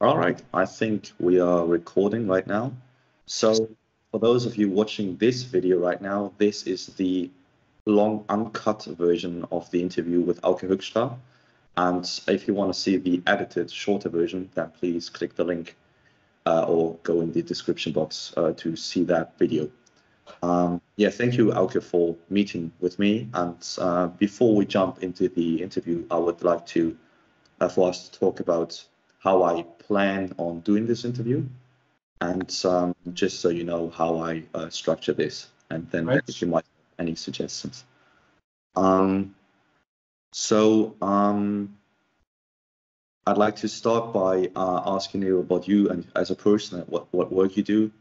All right, I think we are recording right now. So for those of you watching this video right now, this is the long uncut version of the interview with Auke Hoekstra. And if you want to see the edited shorter version, then please click the link or go in the description box to see that video. Yeah, thank you, Auke, for meeting with me. And before we jump into the interview, I would like to for us to talk about how I plan on doing this interview, and just so you know how I structure this, and then if you might have any suggestions. I'd like to start by asking you about you and as a person, what work you do,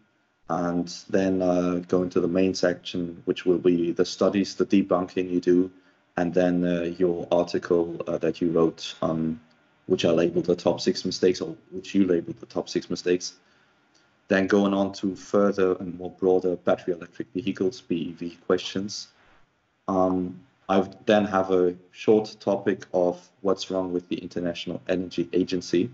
and then go into the main section, which will be the studies, the debunking you do, and then your article that you wrote, which I labeled the top 6 mistakes, or which you labeled the top 6 mistakes. Then going on to further and more broader battery electric vehicles, BEV questions. I then have a short topic of what's wrong with the International Energy Agency.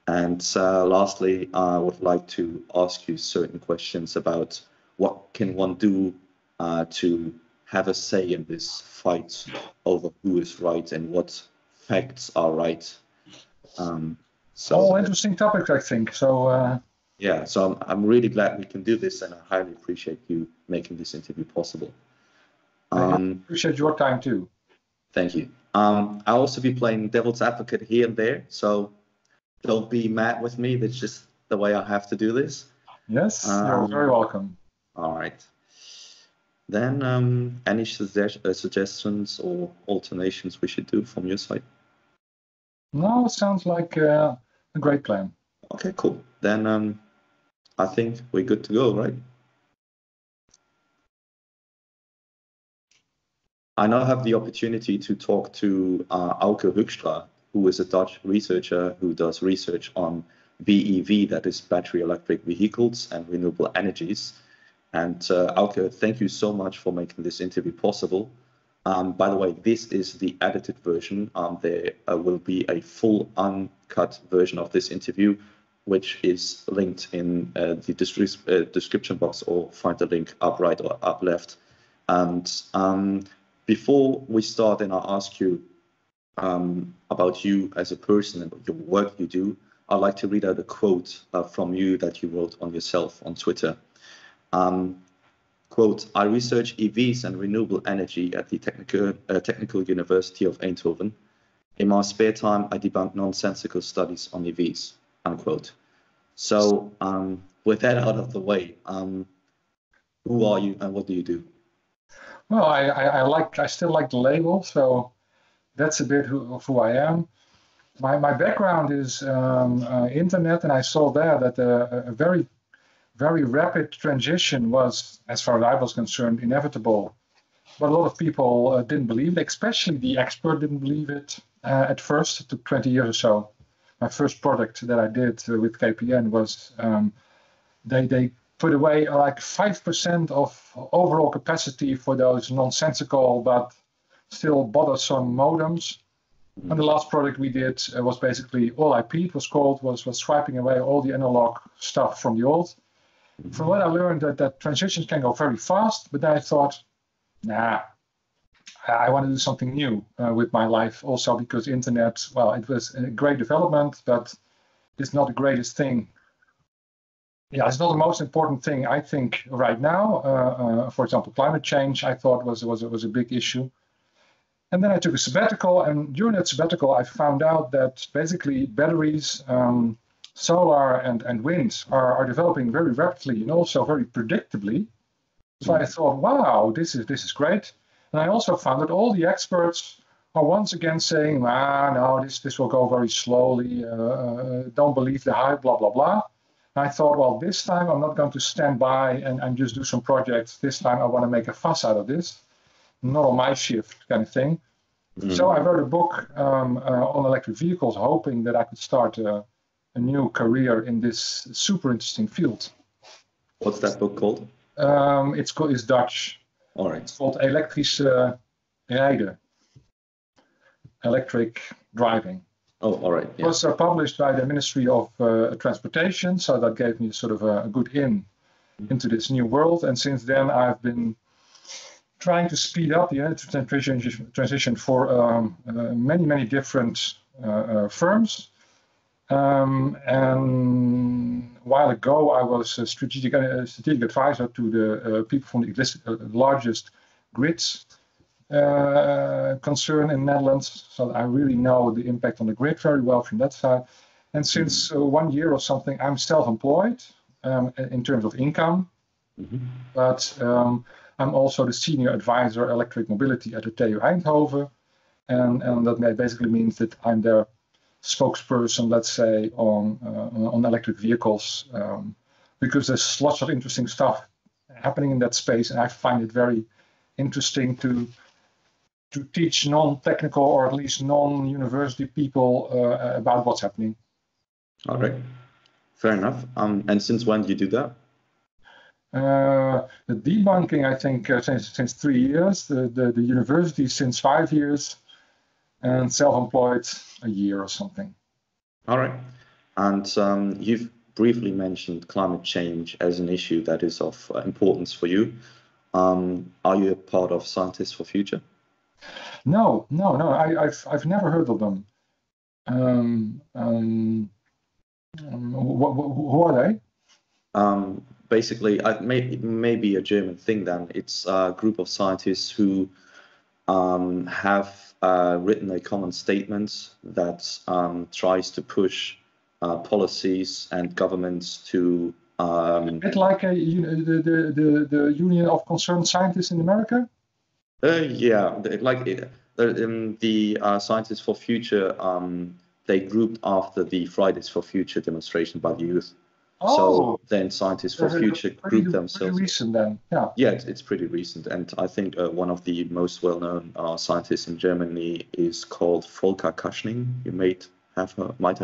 And lastly, I would like to ask you certain questions about what can one do to have a say in this fight over who is right and what facts are right. All interesting topics, I think. So yeah, so I'm really glad we can do this, and I highly appreciate you making this interview possible. I appreciate your time too. Thank you. I'll also be playing devil's advocate here and there, so don't be mad with me. That's just the way I have to do this. Yes, you're very welcome. All right. Then any suggestions or alternations we should do from your side? No, it sounds like a great plan. Okay, cool. Then I think we're good to go, right? I now have the opportunity to talk to Auke Hoekstra, who is a Dutch researcher who does research on BEV, that is battery electric vehicles and renewable energies. And Auke, thank you so much for making this interview possible. By the way, this is the edited version. There will be a full uncut version of this interview, which is linked in the description box, or find the link up right or up left. And before we start, and I'll ask you about you as a person and your work you do, I'd like to read out a quote from you that you wrote on yourself on Twitter. Quote, I research EVs and renewable energy at the Technical University of Eindhoven. In my spare time, I debunk nonsensical studies on EVs, unquote. So with that out of the way, who are you and what do you do? Well, I still like the label, so that's a bit of who I am. My background is internet, and I saw there that a very rapid transition was, as far as I was concerned, inevitable. But a lot of people didn't believe it, especially the expert didn't believe it at first. It took 20 years or so. My first product that I did with KPN was they put away like 5% of overall capacity for those nonsensical but still bothersome modems. And the last product we did was basically all IP. It was called was swiping away all the analog stuff from the old. From what I learned, that transitions can go very fast, but then I thought, nah, I want to do something new with my life also, because internet, well, it was a great development, but it's not the greatest thing. Yeah, it's not the most important thing, I think, right now. For example, climate change, I thought was a big issue. And then I took a sabbatical, and during that sabbatical, I found out that basically batteries, solar and wind are developing very rapidly and also very predictably. So I thought, wow, this is great. And I also found that all the experts are once again saying, no, this will go very slowly. Don't believe the hype, blah, blah, blah. And I thought, well, this time I'm not going to stand by and just do some projects. This time I want to make a fuss out of this. Not on my shift kind of thing. So I wrote a book on electric vehicles, hoping that I could start a new career in this super interesting field. What's that book called? It's Dutch. All right. It's called Elektrische Rijden. Electric driving. Oh, all right. It was published by the Ministry of Transportation, so that gave me sort of a good in into this new world. And since then, I've been trying to speed up the energy transition for many different firms. And a while ago, I was a strategic advisor to the people from the largest grids concern in the Netherlands. So I really know the impact on the grid very well from that side. And since 1 year or something, I'm self-employed in terms of income. But I'm also the senior advisor electric mobility at the TU Eindhoven. And that basically means that I'm their spokesperson, let's say, on electric vehicles, because there's lots of interesting stuff happening in that space, and I find it very interesting to teach non-technical or at least non-university people about what's happening. All right, fair enough. And since when do you do that? The debunking, I think, since 3 years. The university since 5 years. And self-employed a year or something. All right. And you've briefly mentioned climate change as an issue that is of importance for you. Are you a part of Scientists for Future? No. I've never heard of them. Who are they? Basically, maybe a German thing then. It's a group of scientists who have written a common statement that tries to push policies and governments to. A bit like the Union of Concerned Scientists in America? Yeah, the Scientists for Future, they grouped after the Fridays for Future demonstration by the youth. Oh, so then Scientists for Future grouped themselves. Pretty recent then, yeah. Yeah, it's pretty recent, and I think one of the most well-known scientists in Germany is called Volker Kaschning. You might have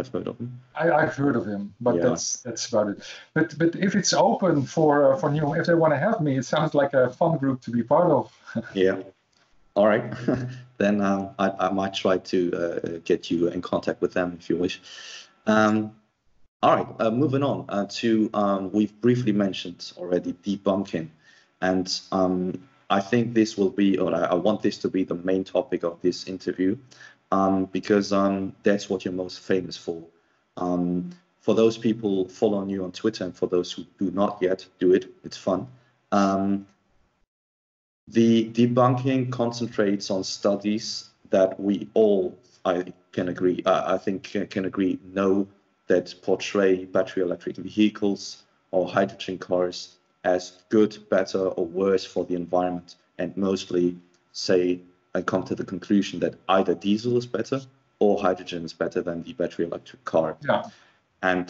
heard of him. I've heard of him, but yeah. That's about it. But if it's open for new, if they want to have me, it sounds like a fun group to be part of. Yeah. All right. Then I might try to get you in contact with them if you wish. All right, moving on to, we've briefly mentioned already debunking, and I think this will be, or I want this to be the main topic of this interview, because that's what you're most famous for. For those people following you on Twitter, and for those who do not yet, do it, it's fun. The debunking concentrates on studies that we all, I think can agree, know that portray battery electric vehicles or hydrogen cars as good, better, or worse for the environment, and mostly say and come to the conclusion that either diesel is better or hydrogen is better than the battery electric car. Yeah. And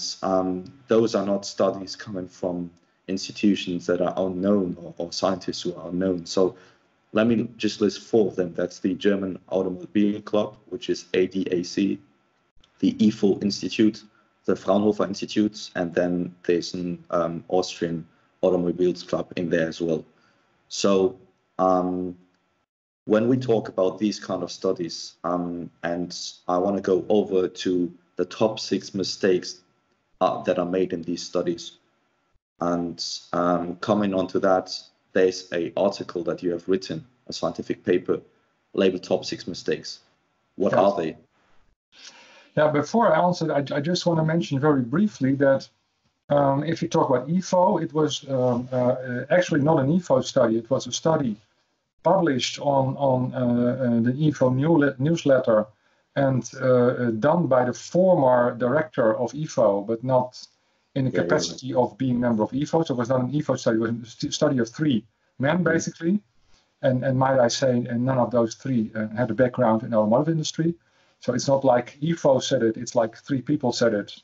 those are not studies coming from institutions that are unknown or scientists who are unknown. So let me just list 4 of them. That's the German Automobile Club, which is ADAC, the IFO Institute, the Fraunhofer Institute, and then there's an Austrian Automobiles Club in there as well. So when we talk about these kind of studies, and I want to go over to the top 6 mistakes that are made in these studies. And coming onto that, there's an article that you have written, a scientific paper, labeled Top 6 Mistakes. What are they? Yeah, before I answer, I just want to mention very briefly that if you talk about IFO, it was actually not an IFO study. It was a study published on the IFO newsletter and done by the former director of IFO, but not in the capacity of being a member of IFO. So it was not an IFO study, it was a study of 3 men, basically. And might I say, none of those 3 had a background in the automotive industry. So it's not like IFO said it, it's like 3 people said it.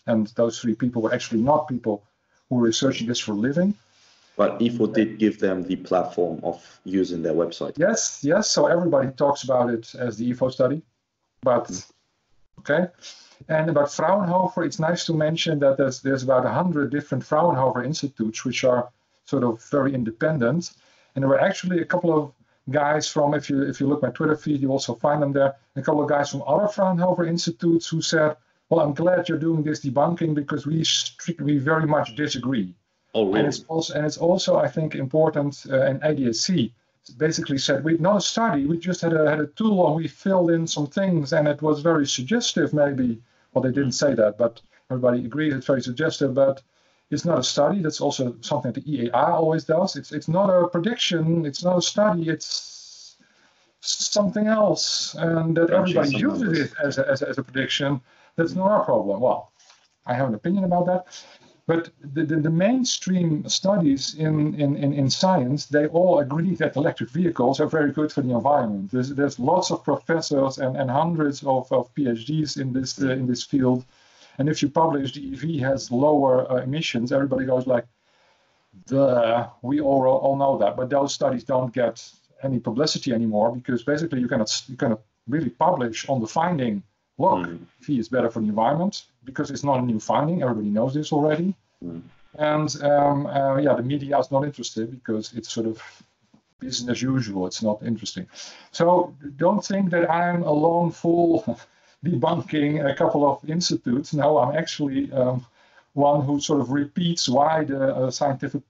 And those 3 people were actually not people who were researching this for a living. But IFO did give them the platform of using their website. Yes. So everybody talks about it as the IFO study. But, okay. And about Fraunhofer, it's nice to mention that there's about 100 different Fraunhofer institutes, which are sort of very independent. And there were actually a couple of guys from, if you look at my Twitter feed, you also find them there, a couple of guys from other Fraunhofer institutes who said, well, I'm glad you're doing this debunking because we very much disagree. Oh, really? And it's also, I think, important, in ADAC basically said, we've not a study, we just had a tool and we filled in some things and it was very suggestive maybe. Well, they didn't say that, but everybody agrees it's very suggestive, but it's not a study. That's also something that the EAR always does. It's not a prediction, it's not a study, it's something else, and that everybody uses it as a prediction. That's not our problem. Well, I have an opinion about that. But the mainstream studies in science, they all agree that electric vehicles are very good for the environment. There's lots of professors and hundreds of PhDs in this field. And if you publish the EV has lower emissions, everybody goes like, duh, we all know that. But those studies don't get any publicity anymore because basically you cannot really publish on the finding, look, EV is better for the environment, because it's not a new finding. Everybody knows this already. And the media is not interested because it's sort of business as usual. It's not interesting. So don't think that I'm a lone fool debunking a couple of institutes. No, I'm actually one who sort of repeats why the scientific,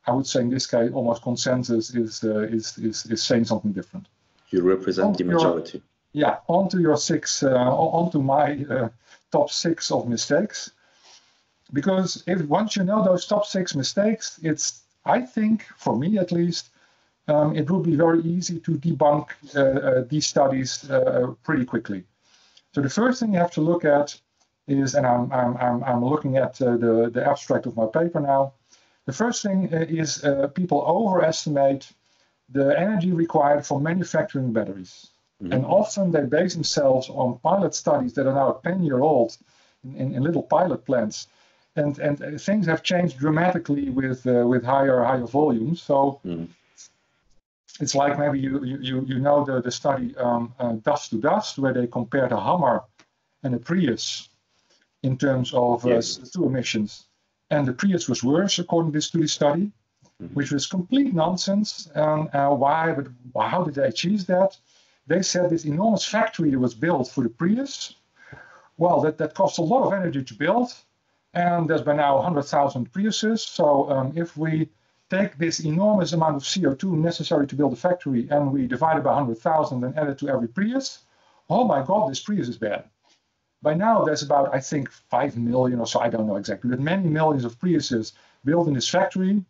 I would say in this case, almost consensus is saying something different. You represent the majority. Onto my top 6 of mistakes. Because once you know those top 6 mistakes, I think, for me at least, it will be very easy to debunk these studies pretty quickly. So the first thing you have to look at is, and I'm looking at the abstract of my paper now. The first thing is people overestimate the energy required for manufacturing batteries. And often they base themselves on pilot studies that are now 10-year-old in little pilot plants. And things have changed dramatically with higher volumes. So it's like maybe you know the study Dust to Dust, where they compared a Hummer and a Prius in terms of CO2 emissions. And the Prius was worse, according to this study, which was complete nonsense. And why? But how did they achieve that? They said this enormous factory that was built for the Prius, well, that cost a lot of energy to build. And there's by now 100,000 Priuses. So if we take this enormous amount of CO2 necessary to build a factory and we divide it by 100,000 and add it to every Prius, oh my God, this Prius is bad. By now, there's about, I think, 5 million or so, I don't know exactly, but many millions of Priuses built in this factory.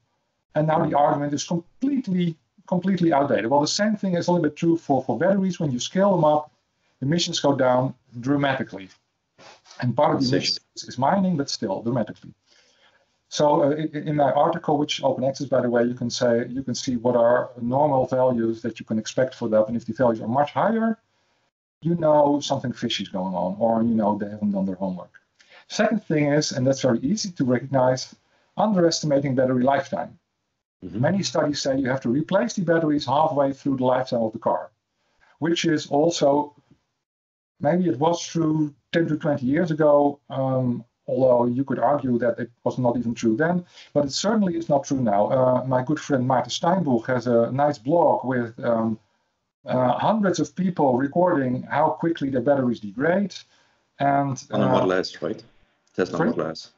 And now the argument is completely outdated. Well, the same thing is a little bit true for batteries. When you scale them up, emissions go down dramatically. And part of the emissions is mining, but still dramatically. So in my article, which open access, by the way, you can see what are normal values that you can expect for that. And if the values are much higher, you know something fishy is going on, or you know they haven't done their homework. Second thing is, and that's very easy to recognize, underestimating battery lifetime. Many studies say you have to replace the batteries halfway through the lifetime of the car, which is also, maybe it was true 10 to 20 years ago, although you could argue that it was not even true then, but it certainly is not true now. My good friend Maarten Steinboeg has a nice blog with hundreds of people recording how quickly their batteries degrade. And on a Model S, right? Tesla Model S.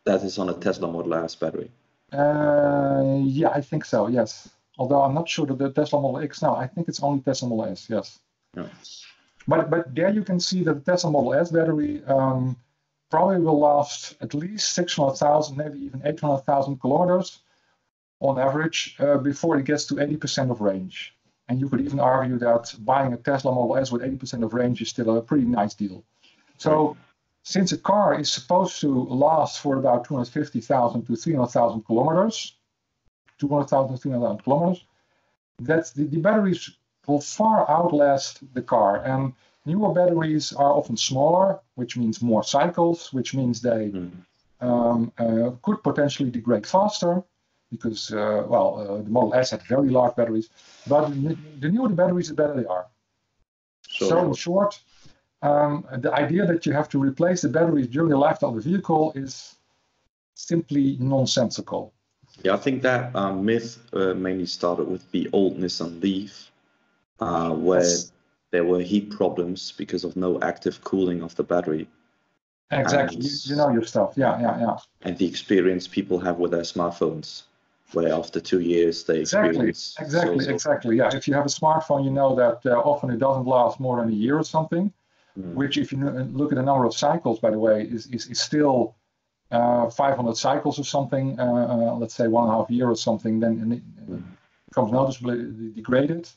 That is on a Tesla Model S battery. Yeah, I think so, yes. Although I'm not sure that the Tesla Model X now, I think it's only Tesla Model S, yes. Yeah. But there you can see that the Tesla Model S battery probably will last at least 600,000, maybe even 800,000 kilometers on average before it gets to 80% of range. And you could even argue that buying a Tesla Model S with 80% of range is still a pretty nice deal. So since a car is supposed to last for about 250,000 to 300,000 kilometers, 200,000 to 300,000 kilometers, that's the batteries will far outlast the car. And newer batteries are often smaller, which means more cycles, which means they could potentially degrade faster because, the Model S had very large batteries. But the newer the batteries, the better they are. Sure. So in short, the idea that you have to replace the batteries during the lifetime of the vehicle is simply nonsensical. Yeah, I think that myth mainly started with the old Nissan Leaf, where there were heat problems because of no active cooling of the battery. Exactly. You know your stuff. Yeah. And the experience people have with their smartphones, where after 2 years they experience. Exactly. Yeah. If you have a smartphone, you know that often it doesn't last more than a year or something. Which, if you look at the number of cycles, by the way, is still 500 cycles or something. Let's say 1.5 years or something, then it becomes noticeably degraded.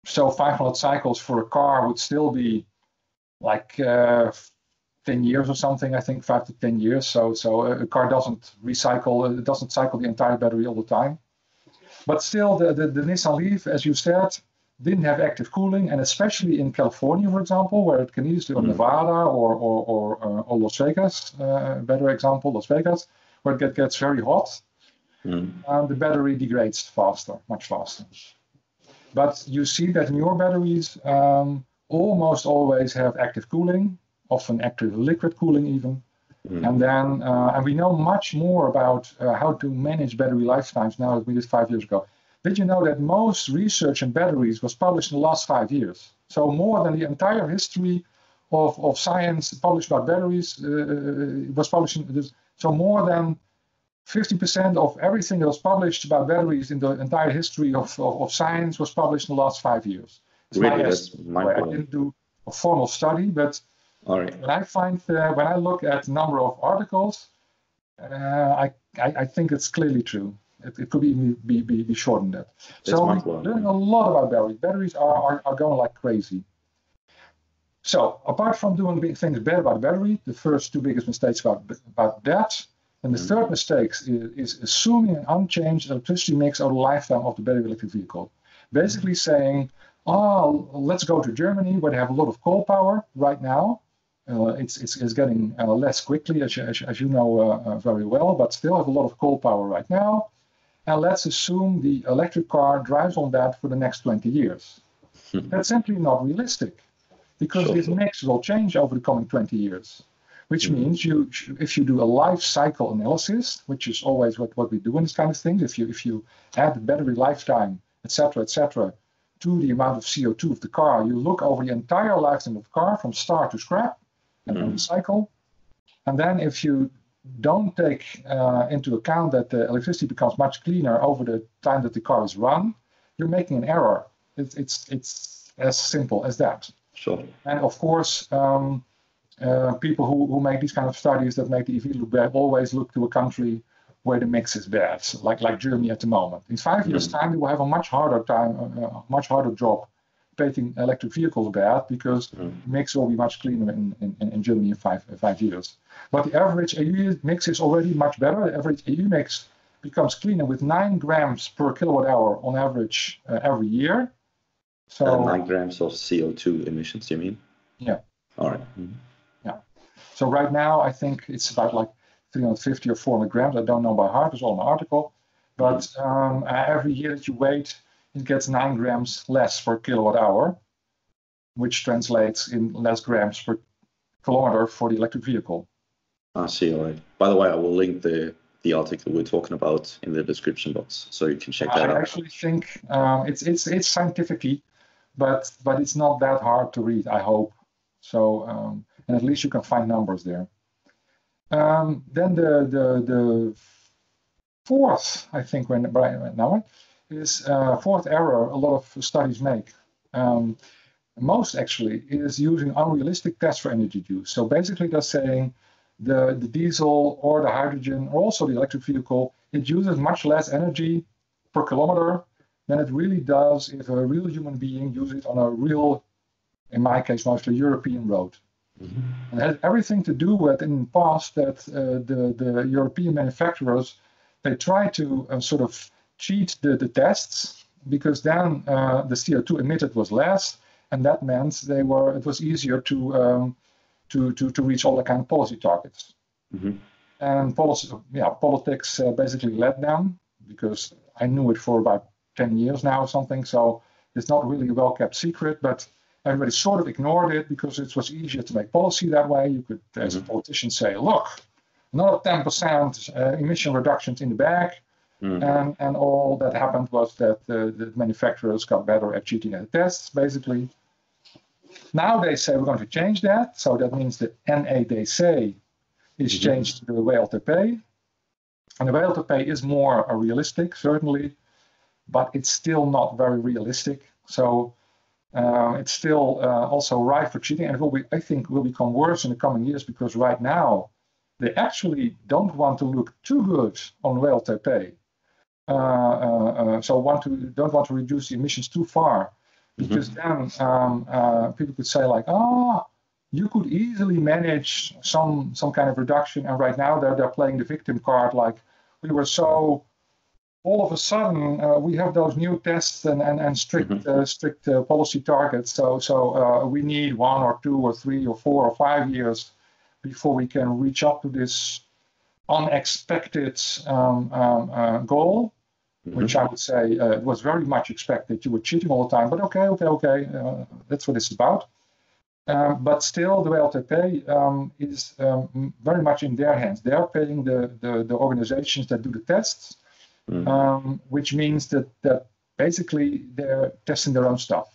So 500 cycles for a car would still be like 10 years or something, I think 5 to 10 years. So a car doesn't recycle, it doesn't cycle the entire battery all the time. But still, the Nissan Leaf, as you said, didn't have active cooling, and especially in California, for example, where it can easily, or Nevada or Las Vegas, better example, Las Vegas, where it gets very hot, the battery degrades faster, much faster. But you see that newer batteries almost always have active cooling, often active liquid cooling even. And then, and we know much more about how to manage battery lifetimes now than we did 5 years ago. Did you know that most research in batteries was published in the last 5 years? So more than the entire history of science published about batteries was published in this. So more than 50% of everything that was published about batteries in the entire history of science was published in the last 5 years. It's really, that's mind-blowing. I didn't do a formal study, but when I find when I look at the number of articles, I think it's clearly true. It could be shortened that. So we're learning a lot about batteries. Batteries are going like crazy. So apart from doing things bad about the battery, the first two biggest mistakes about that, and the third mistake is assuming an unchanged electricity mix over the lifetime of the battery electric vehicle. Basically saying, let's go to Germany where they have a lot of coal power right now. It's getting less quickly, as you know very well, but still have a lot of coal power right now. And let's assume the electric car drives on that for the next 20 years. That's simply not realistic, because this mix will change over the coming 20 years, which means if you do a life cycle analysis, which is always what we do in this kind of things, if you add the battery lifetime, etc., to the amount of CO2 of the car, you look over the entire lifetime of the car from start to scrap and then recycle. And then if you don't take into account that the electricity becomes much cleaner over the time that the car is run, you're making an error. It's as simple as that. Sure. And of course, people who make these kind of studies that make the EV look bad always look to a country where the mix is bad, like Germany at the moment. In 5 years' time, we will have a much harder job painting electric vehicles bad, because the mix will be much cleaner in Germany in five years. But the average AU mix is already much better. The average AU mix becomes cleaner with 9 grams per kilowatt hour on average every year. So 9 grams of CO2 emissions, you mean? Yeah. All right. Yeah. So right now, I think it's about like 350 or 400 grams. I don't know by heart. It's all in my article. But every year that you wait, it gets 9 grams less per kilowatt hour, which translates in less grams per kilometer for the electric vehicle. I see. All right. By the way, I will link the article we're talking about in the description box, so you can check that out. I actually think it's scientifically, but it's not that hard to read, I hope. So and at least you can find numbers there. Then the fourth, I think, when Brian went now, is fourth error a lot of studies make. Most actually is using unrealistic tests for energy use. So basically they're saying the diesel or the hydrogen or also the electric vehicle, it uses much less energy per kilometer than it really does if a real human being uses it on a real, in my case, mostly European road. And it has everything to do with, in the past, that the European manufacturers, they try to sort of cheat the tests, because then the CO2 emitted was less, and that meant it was easier to reach all the kind of policy targets. And politics basically led them, because I knew it for about 10 years now or something, so it's not really a well-kept secret, but everybody sort of ignored it because it was easier to make policy that way. You could, as a politician, say, look, another 10% emission reductions in the bag, And all that happened was that the manufacturers got better at cheating at tests, basically. Now they say we're going to change that. So that means the NA they say is changed to the WLTP. And the WLTP is more realistic, certainly, but it's still not very realistic. So it's still also ripe for cheating, and it will be, I think, will become worse in the coming years, because right now they actually don't want to look too good on WLTP. So don't want to reduce the emissions too far, because then people could say like, you could easily manage some kind of reduction, and right now they're playing the victim card, like we were so. All of a sudden, we have those new tests and strict policy targets. So we need 1 or 2 or 3 or 4 or 5 years before we can reach up to this unexpected goal, which I would say was very much expected. You were cheating all the time, but okay, that's what it's about. But still, the WLTP is very much in their hands. They are paying the organizations that do the tests. Which means that basically they're testing their own stuff.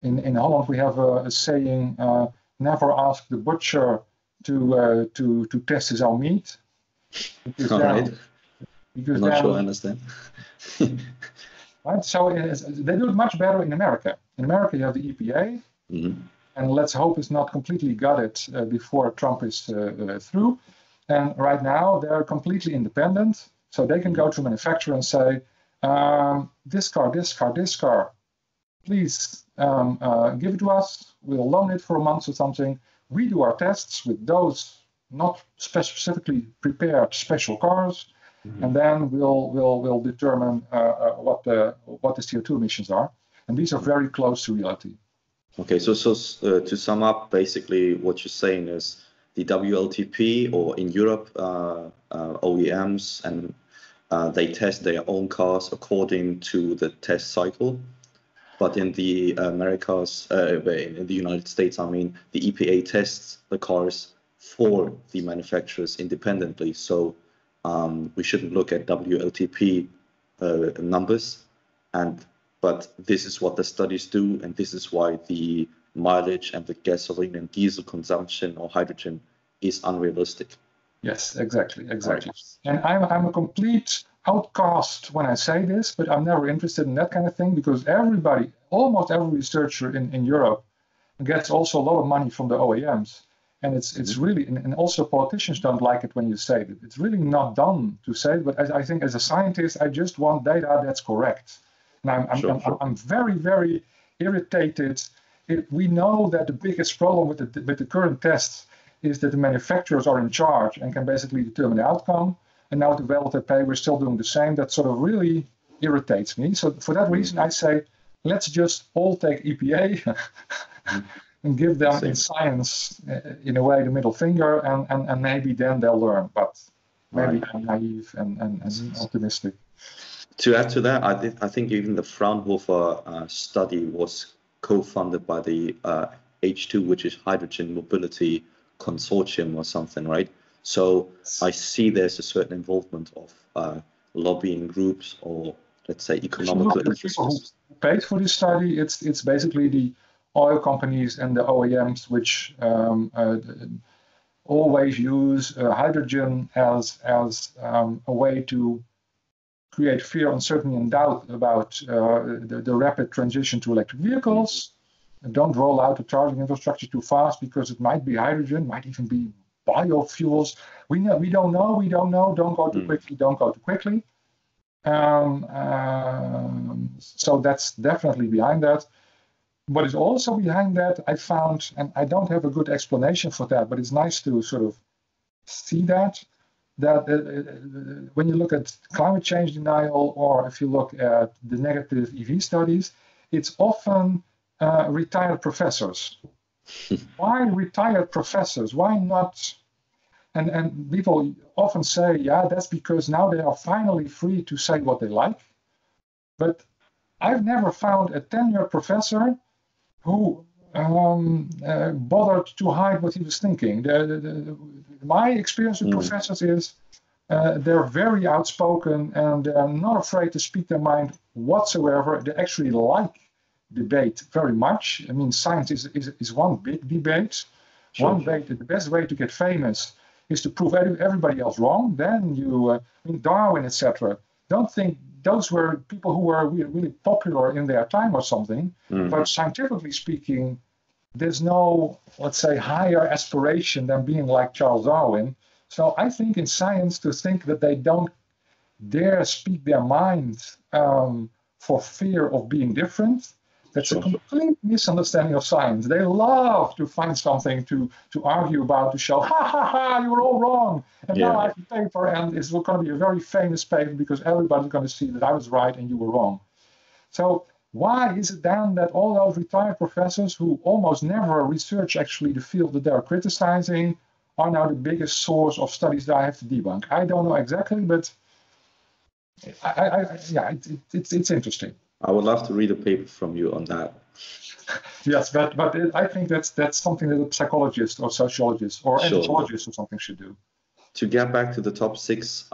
In Holland, we have a saying: "Never ask the butcher to test his own meat." Because I'm not sure I understand. Right, so they do it much better in America. In America, you have the EPA, and let's hope it's not completely gutted before Trump is through. And right now, they're completely independent. So they can go to a manufacturer and say, this car, please give it to us. We'll loan it for a month or something. We do our tests with those not specifically prepared special cars, and then we'll determine what the CO2 emissions are. And these are very close to reality. Okay, so to sum up, basically what you're saying is the WLTP, or in Europe, OEMs, and they test their own cars according to the test cycle. But in the Americas, in the United States, I mean, the EPA tests the cars for the manufacturers independently. So we shouldn't look at WLTP numbers. But this is what the studies do, and this is why the mileage and the gasoline and diesel consumption or hydrogen is unrealistic. Yes, exactly. Right. And I'm a complete outcast when I say this, but I'm never interested in that kind of thing, because almost every researcher in Europe gets also a lot of money from the OEMs. And it's really, and also politicians don't like it when you say it. It's really not done to say it, but I think as a scientist, I just want data that's correct. And I'm very, very irritated. We know that the biggest problem with the current tests is that the manufacturers are in charge and can basically determine the outcome. And now the WLTP, we're still doing the same. That sort of really irritates me. So for that reason, I say, let's just all take EPA and give them in science, in a way, the middle finger, and maybe then they'll learn. But maybe I'm naive and optimistic. To add to that, I think even the Fraunhofer study was co-funded by the H2, which is Hydrogen Mobility Consortium or something, right? So I see there's a certain involvement of lobbying groups, or let's say economical interests. People who paid for this study, it's basically the oil companies and the OEMs, which always use hydrogen as a way to create fear, uncertainty, and doubt about the rapid transition to electric vehicles. And don't roll out the charging infrastructure too fast, because it might be hydrogen, might even be biofuels. We don't know. Don't go too quickly. So that's definitely behind that. What is also behind that, I found, and I don't have a good explanation for that, but it's nice to sort of see that when you look at climate change denial, or if you look at the negative EV studies, it's often retired professors. Why retired professors? Why not? And people often say, yeah, that's because now they are finally free to say what they like. But I've never found a tenured professor who bothered to hide what he was thinking. My experience with professors is They're very outspoken and they're not afraid to speak their mind whatsoever. They actually like debate very much. I mean, science is one big debate. Sure. One debate, the best way to get famous is to prove everybody else wrong. Then you, I mean, Darwin, etc. Don't think those were people who were really popular in their time or something. But scientifically speaking, there's no, let's say, higher aspiration than being like Charles Darwin. So I think in science, to think that they don't dare speak their mind for fear of being different, that's a complete misunderstanding of science. They love to find something to argue about, to show, ha ha ha, you were all wrong. And now I have a paper, and it's going to be a very famous paper because everybody's going to see that I was right and you were wrong. So why is it then that all those retired professors who almost never research actually the field that they're criticizing are now the biggest source of studies that I have to debunk? I don't know exactly, but it's interesting. I would love to read a paper from you on that. Yes, but I think that's something that a psychologist or sociologist or anthropologist or something should do. To get back to the top 6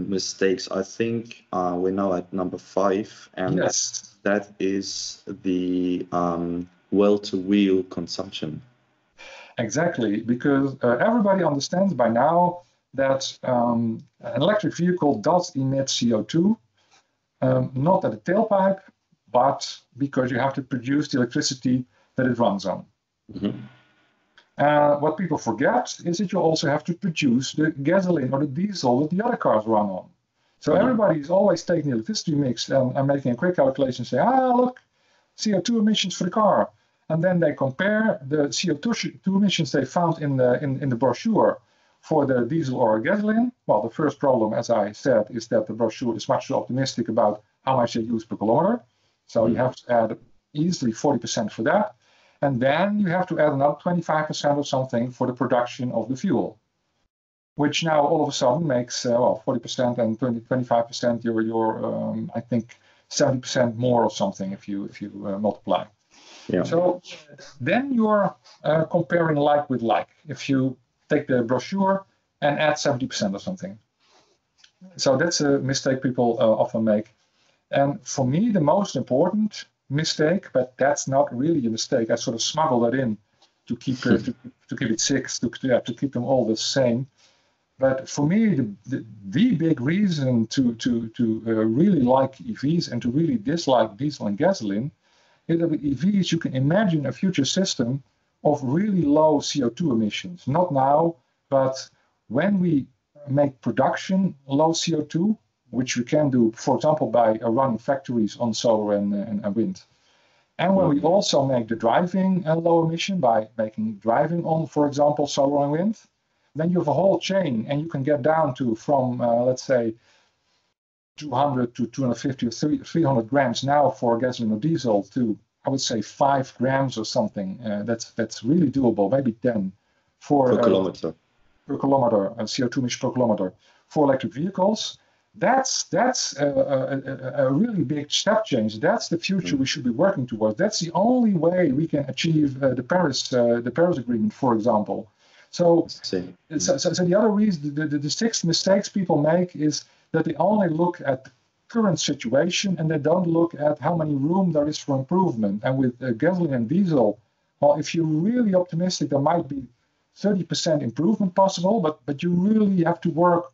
mistakes, I think we're now at number 5, and that is the well-to-wheel consumption. Exactly, because everybody understands by now that an electric vehicle does emit CO2, not at the tailpipe, but because you have to produce the electricity that it runs on. What people forget is that you also have to produce the gasoline or the diesel that the other cars run on. So everybody is always taking the electricity mix and making a quick calculation and say, look, CO2 emissions for the car. And then they compare the CO2 emissions they found in the brochure for the diesel or gasoline. Well, the first problem, as I said, is that the brochure is much too optimistic about how much they use per kilometer. So you have to add easily 40% for that. And then you have to add another 25% or something for the production of the fuel, which now all of a sudden makes 40% and 25% your I think 70% more or something if you multiply. So then you're comparing like with like. If you take the brochure and add 70% or something. So that's a mistake people often make. And for me, the most important mistake, but that's not really a mistake. I sort of smuggle that in to keep to keep it 6, to keep them all the same. But for me, the big reason to really like EVs and to really dislike diesel and gasoline is that with EVs you can imagine a future system of really low CO2 emissions. Not now, but when we make production low CO2, which we can do, for example, by running factories on solar and wind. And when we also make the driving low emission by making driving on, for example, solar and wind, then you have a whole chain and you can get down to from, let's say, 200 to 250 or 300 grams now for gasoline or diesel to, I would say, 5 grams or something. That's really doable, maybe 10 per kilometer. Per kilometer, CO2 emission per kilometer for electric vehicles. That's a really big step change. That's the future we should be working towards. That's the only way we can achieve the Paris Agreement, for example. So the other reason, the 6 mistakes people make is that they only look at the current situation and they don't look at how many room there is for improvement. And with gasoline and diesel, well, if you're really optimistic, there might be 30% improvement possible, but you really have to work.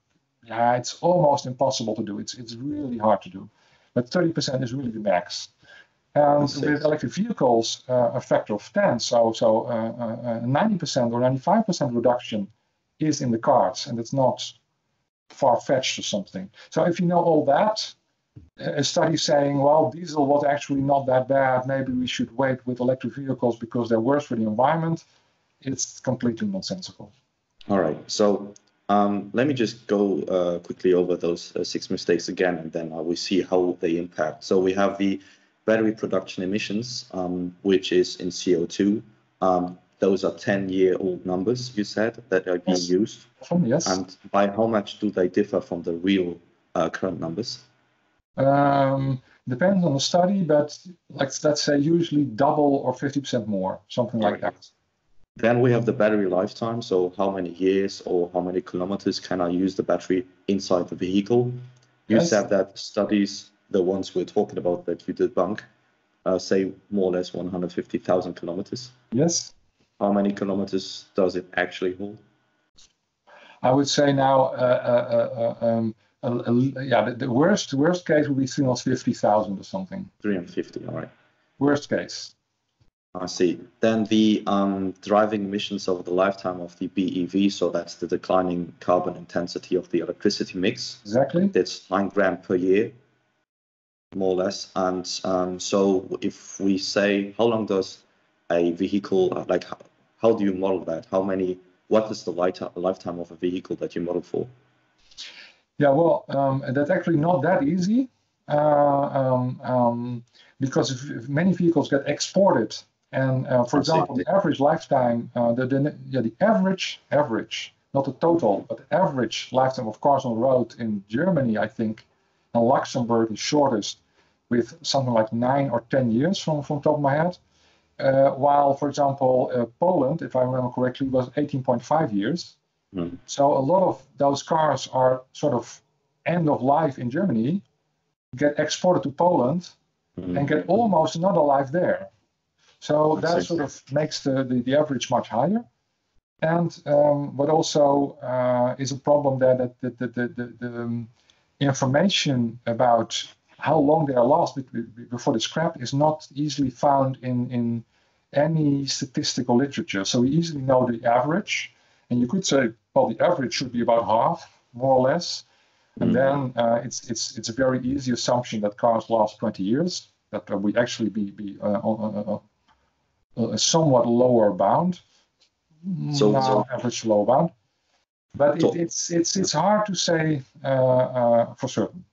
Yeah, it's almost impossible to do. It's really hard to do. But 30% is really the max. And with electric vehicles, a factor of 10, so 90% or 95% reduction is in the cards, and it's not far-fetched or something. So if you know all that, a study saying, well, diesel was actually not that bad, maybe we should wait with electric vehicles because they're worse for the environment, it's completely nonsensical. All right, so let me just go quickly over those 6 mistakes again, and then we see how they impact. So we have the battery production emissions, which is in CO2. Those are 10-year-old numbers, you said, that are being used. Yes. And by how much do they differ from the real current numbers? Depends on the study, but let's say usually double or 50% more, something like that. Then we have the battery lifetime. So how many years or how many kilometers can I use the battery inside the vehicle? You Yes. said that studies, the ones we're talking about that you debunk, say more or less 150,000 kilometers. Yes. How many kilometers does it actually hold? I would say now, yeah, the worst case would be 350,000 or something. 350, all right. Worst case. I see. Then the driving emissions over the lifetime of the BEV, so that's the declining carbon intensity of the electricity mix. Exactly. That's 9 grams per year, more or less. And so if we say, how long does a vehicle, like how do you model that? What is the lifetime of a vehicle that you model for? Yeah, well, that's actually not that easy because if many vehicles get exported, and for example, the average lifetime, the average, not the total, but the average lifetime of cars on the road in Germany, I think, and Luxembourg is shortest, with something like 9 or 10 years from top of my head. While, for example, Poland, if I remember correctly, was 18.5 years. Mm. So a lot of those cars are sort of end of life in Germany, get exported to Poland, and get almost another life there. So that sort of makes the average much higher. And what also is a problem there that the information about how long they are lost before the scrap is not easily found in any statistical literature. So we easily know the average, and you could say, well, the average should be about half, more or less. And then it's a very easy assumption that cars last 20 years, that we actually be on a somewhat lower bound, so average lower bound. But it's hard to say for certain.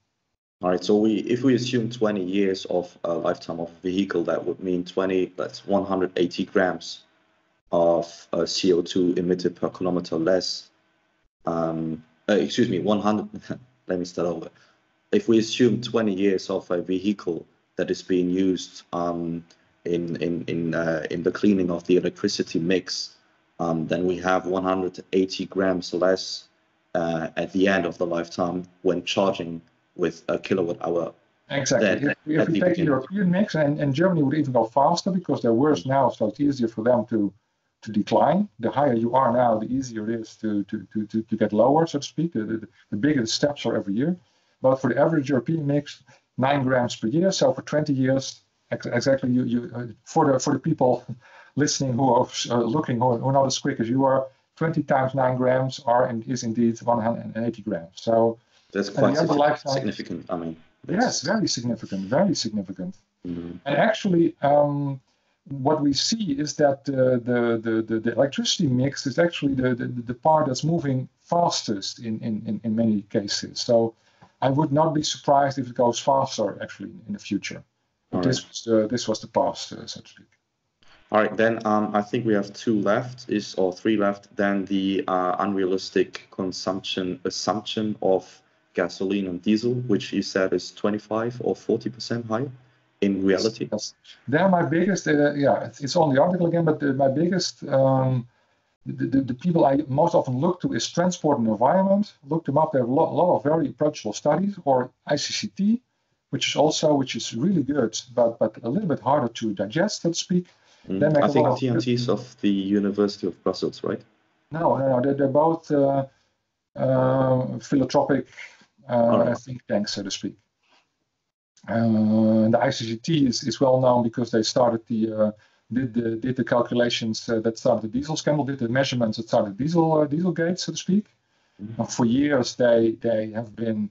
All right, so if we assume 20 years of lifetime of a vehicle, that would mean that's 180 grams of CO2 emitted per kilometer less. Excuse me, 100. Let me start over. If we assume 20 years of a vehicle that is being used in the cleaning of the electricity mix, then we have 180 grams less at the end of the lifetime when charging with a kilowatt hour. Exactly. If we take the European mix, and Germany would even go faster because they're worse now, so it's easier for them to decline. The higher you are now, the easier it is to get lower, so to speak. The bigger the steps are every year. But for the average European mix, 9 grams per year. So for 20 years, exactly, for the people listening who are looking, who are not as quick as you are, 20 times 9 grams is indeed 180 grams. So that's quite significant. I mean, yes, very significant, very significant. Mm-hmm. And actually, what we see is that the electricity mix is actually the part that's moving fastest in many cases. So I would not be surprised if it goes faster actually in the future. But this was the past, so to speak. All right, then I think we have 3 left. Then the unrealistic consumption assumption of gasoline and diesel, which you said is 25 or 40% higher in reality. Yes. They're my biggest, it's on the article again, but my biggest, the people I most often look to is transport and environment. Look them up. There are a lot of very approachable studies, or ICCT, which is really good, but a little bit harder to digest, so to speak. I think TNT's of the University of Brussels, right? No, they're both philanthropic think tanks, so to speak. The ICCT is well known because they started did the calculations that started the diesel scandal, did the measurements that started Dieselgate, so to speak. And for years they have been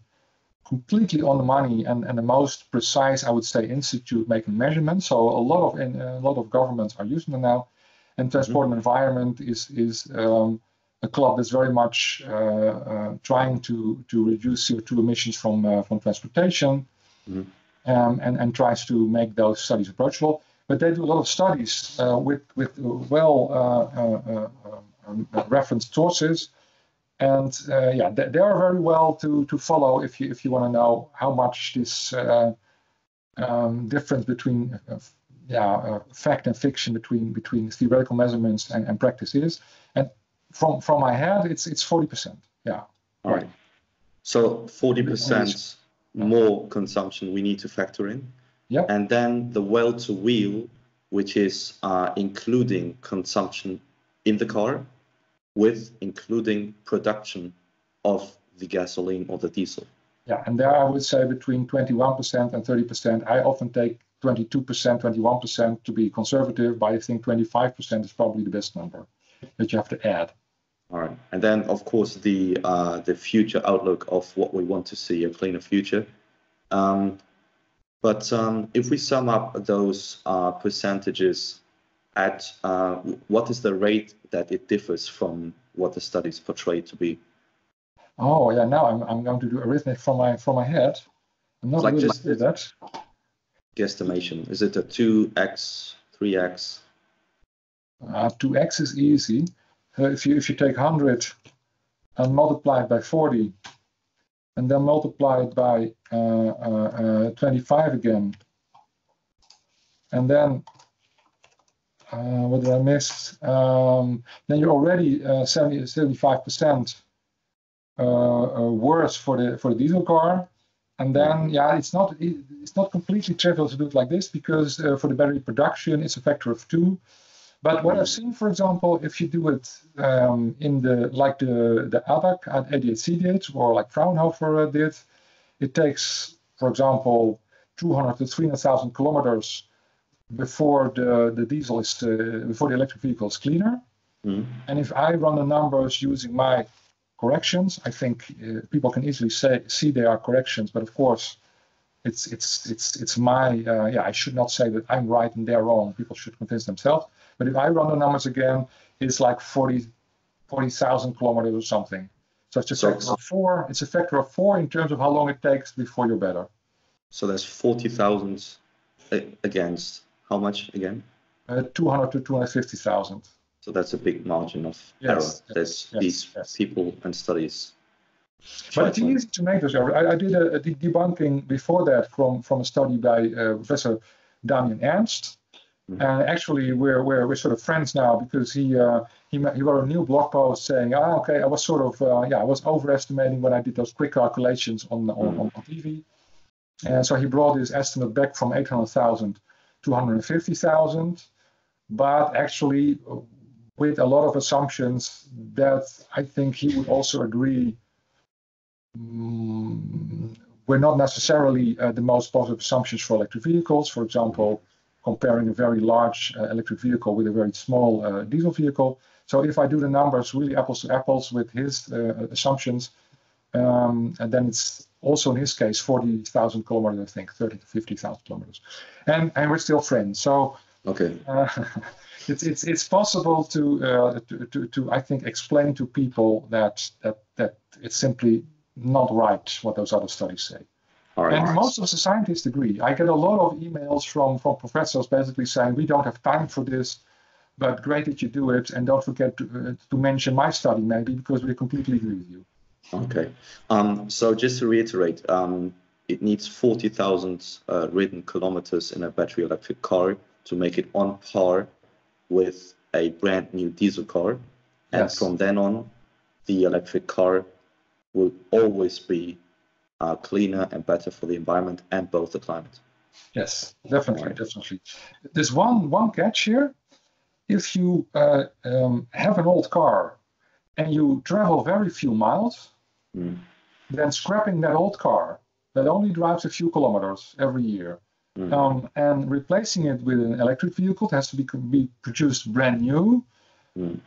completely on the money and the most precise, I would say, institute making measurements. So a lot of governments are using them now. And transport and environment is a club that's very much trying to reduce CO2 emissions from transportation. And tries to make those studies approachable. But they do a lot of studies with referenced sources, and they are very well to follow if you want to know how much this difference between fact and fiction between theoretical measurements and practices. And from my head, it's 40%. Yeah. All right. So 40% more consumption we need to factor in. Yeah. And then the well to wheel, which is including consumption in the car with including production of the gasoline or the diesel. Yeah, and there I would say between 21% and 30%. I often take 22%, 21% to be conservative, but I think 25% is probably the best number that you have to add. All right, and then of course the future outlook of what we want to see, a cleaner future. But if we sum up those percentages at what is the rate that it differs from what the studies portray to be? Oh yeah, now I'm going to do arithmetic from my head. I'm not really good at that. Guesstimation. Is it a 2x, 3x? 2x is easy. If you take 100 and multiply it by 40, and then multiply it by 25 again, and then what did I miss? Then you're already 75% worse for the diesel car. And then, yeah, it's not completely trivial to do it like this, because for the battery production, it's a factor of 2. But what I've seen, for example, if you do it in the ABAC at 88C or like Fraunhofer did, it takes, for example, 200 to 300,000 kilometers before the diesel is before the electric vehicle is cleaner. And if I run the numbers using my corrections, I think people can easily see they are corrections, but of course it's my I should not say that I'm right and they're wrong. People should convince themselves. But if I run the numbers again, it's like 40,000 kilometers or something. So it's a factor of 4. It's a factor of 4 in terms of how long it takes before you're better. So that's 40,000 against how much again? 200 to 250,000. So that's a big margin of error. These people and studies. But it's easy to make those errors. I did a debunking before that from a study by Professor Damien Ernst. And actually, we're sort of friends now, because he wrote a new blog post saying, okay, I was sort of I was overestimating when I did those quick calculations on TV. And so he brought his estimate back from 800,000 to 150,000, but actually with a lot of assumptions that I think he would also agree were not necessarily the most positive assumptions for electric vehicles. For example, comparing a very large electric vehicle with a very small diesel vehicle. So if I do the numbers really apples to apples with his assumptions, and then it's also in his case 40,000 kilometers, I think 30 to 50,000 kilometers, and we're still friends. So okay, it's possible to I think explain to people that it's simply not right what those other studies say. And most of the scientists agree. I get a lot of emails from professors basically saying, we don't have time for this, but great that you do it, and don't forget to mention my study maybe, because we completely agree with you. Okay. So just to reiterate, it needs 40,000 ridden kilometers in a battery electric car to make it on par with a brand new diesel car. And from then on, the electric car will always be cleaner and better for the environment and both the climate. Yes, definitely. There's one catch here. If you have an old car and you travel very few miles, then scrapping that old car that only drives a few kilometers every year, and replacing it with an electric vehicle that has to be produced brand new,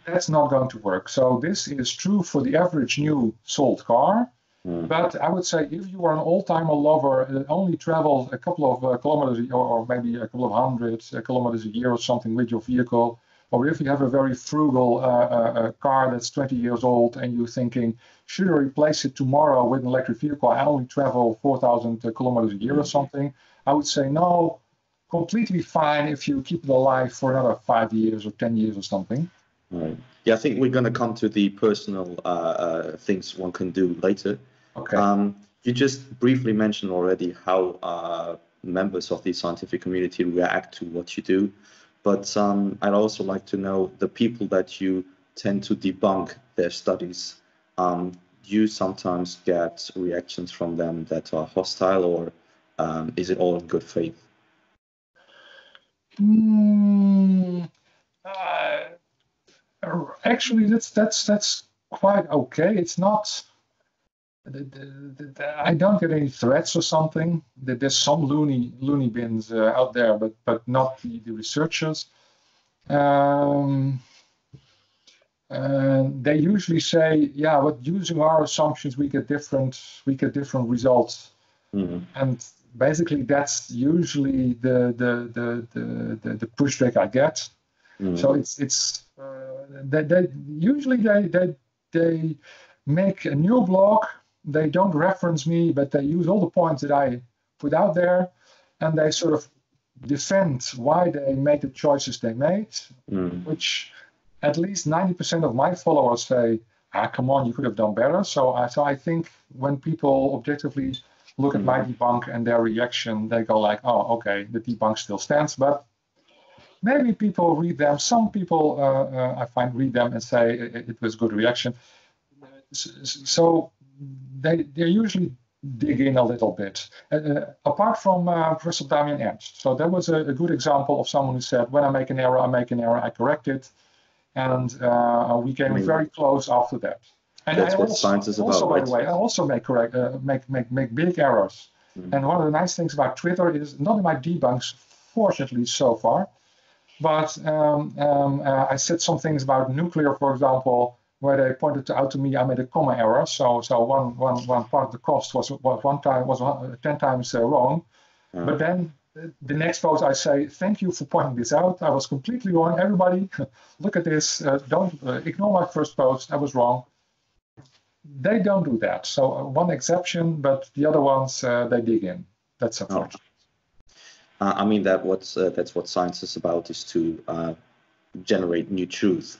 that's not going to work. So this is true for the average new sold car. But I would say if you are an old-timer lover that only travels a couple of kilometers or maybe a couple of hundred kilometers a year or something with your vehicle, or if you have a very frugal car that's 20 years old and you're thinking, should I replace it tomorrow with an electric vehicle? I only travel 4,000 kilometers a year or something. I would say no, completely fine if you keep it alive for another 5 years or 10 years or something. Right. Yeah, I think we're going to come to the personal things one can do later. Okay. You just briefly mentioned already how members of the scientific community react to what you do. But I'd also like to know the people that you tend to debunk their studies. You sometimes get reactions from them that are hostile, or is it all in good faith? Actually, that's quite okay. It's not. I don't get any threats or something. There's some loony bins out there, but not the researchers. They usually say, yeah, but using our assumptions, we get different results. Mm-hmm. And basically, that's usually the pushback I get. Mm-hmm. So it's they usually they make a new blog. They don't reference me, but they use all the points that I put out there, and they sort of defend why they made the choices they made, which at least 90% of my followers say, come on, you could have done better. So I think when people objectively look at my debunk and their reaction, they go like, oh, okay, the debunk still stands. But maybe people read them. Some people I find read them and say it was good reaction. So they usually dig in a little bit. Apart from Professor Damien Ernst. So that was a good example of someone who said, when I make an error, I correct it. And we came very close after that. And that's what science is about. Also, by the way, I also make big errors. And one of the nice things about Twitter is, not in my debunks, fortunately so far, but I said some things about nuclear, for example, where they pointed out to me I made a comma error. So one part of the cost was 10 times wrong. But then the next post I say, thank you for pointing this out. I was completely wrong. Everybody, look at this. Don't ignore my first post. I was wrong. They don't do that. So one exception, but the other ones, they dig in. That's unfortunate. I mean, that's what science is about, is to generate new truth.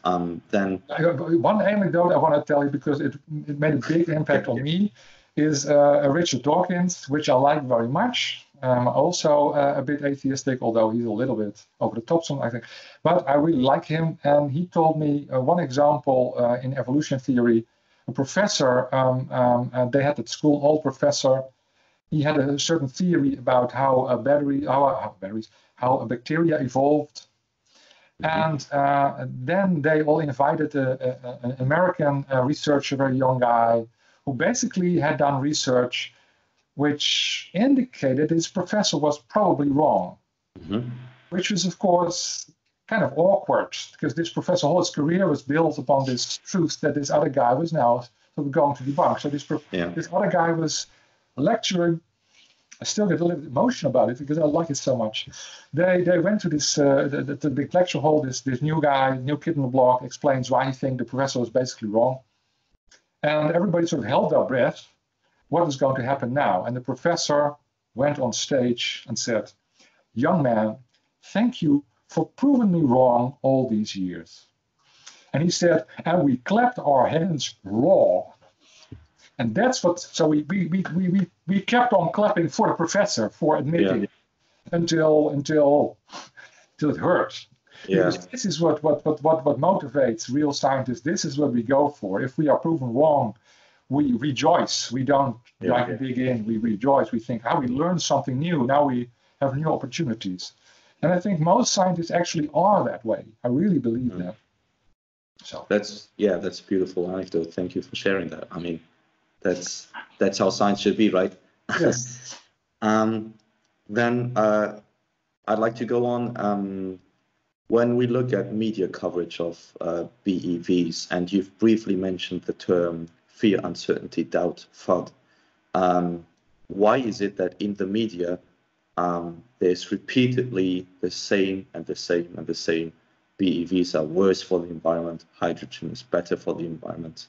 Then one anecdote I want to tell you, because it made a big impact on me, is Richard Dawkins, which I like very much. Also a bit atheistic, although he's a little bit over the top, I think. But I really like him, and he told me one example in evolution theory. A professor, they had at school, old professor. He had a certain theory about how a bacteria evolved. And then they all invited an American researcher, a very young guy, who basically had done research which indicated his professor was probably wrong, which was, of course, kind of awkward, because this professor, all his career was built upon this truth that this other guy was now sort of going to debunk. So this other guy was lecturing. I still get a little emotional about it because I like it so much. They went to this the big lecture hall. This new guy, new kid on the block, explains why he thinks the professor was basically wrong, and everybody sort of held their breath. What is going to happen now? And the professor went on stage and said, "Young man, thank you for proving me wrong all these years." And he said, and we clapped our hands raw. And that's what, so we kept on clapping for the professor for admitting until it hurt. Yeah. Because this is what motivates real scientists. This is what we go for. If we are proven wrong, we rejoice. We don't dig in. We rejoice. We think, we learned something new. Now we have new opportunities. And I think most scientists actually are that way. I really believe that. So that's a beautiful anecdote. Thank you for sharing that. I mean, that's how science should be, right? Yes. Then I'd like to go on. When we look at media coverage of BEVs, and you've briefly mentioned the term fear, uncertainty, doubt, FUD, why is it that in the media there's repeatedly the same and the same and the same? BEVs are worse for the environment, hydrogen is better for the environment.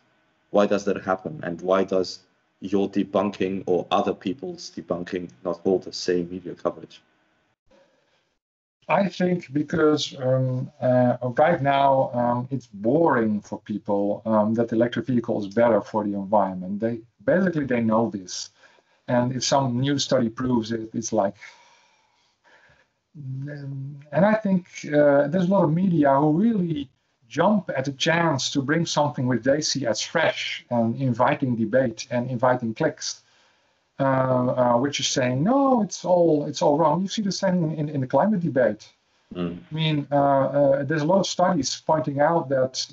Why does that happen? And why does your debunking or other people's debunking not hold the same media coverage? I think because right now it's boring for people that the electric vehicle is better for the environment. They know this. And if some new study proves it, it's like, and I think there's a lot of media who really jump at the chance to bring something which they see as fresh and inviting debate and inviting clicks, which is saying no, it's all wrong. You see the same in the climate debate. I mean, there's a lot of studies pointing out that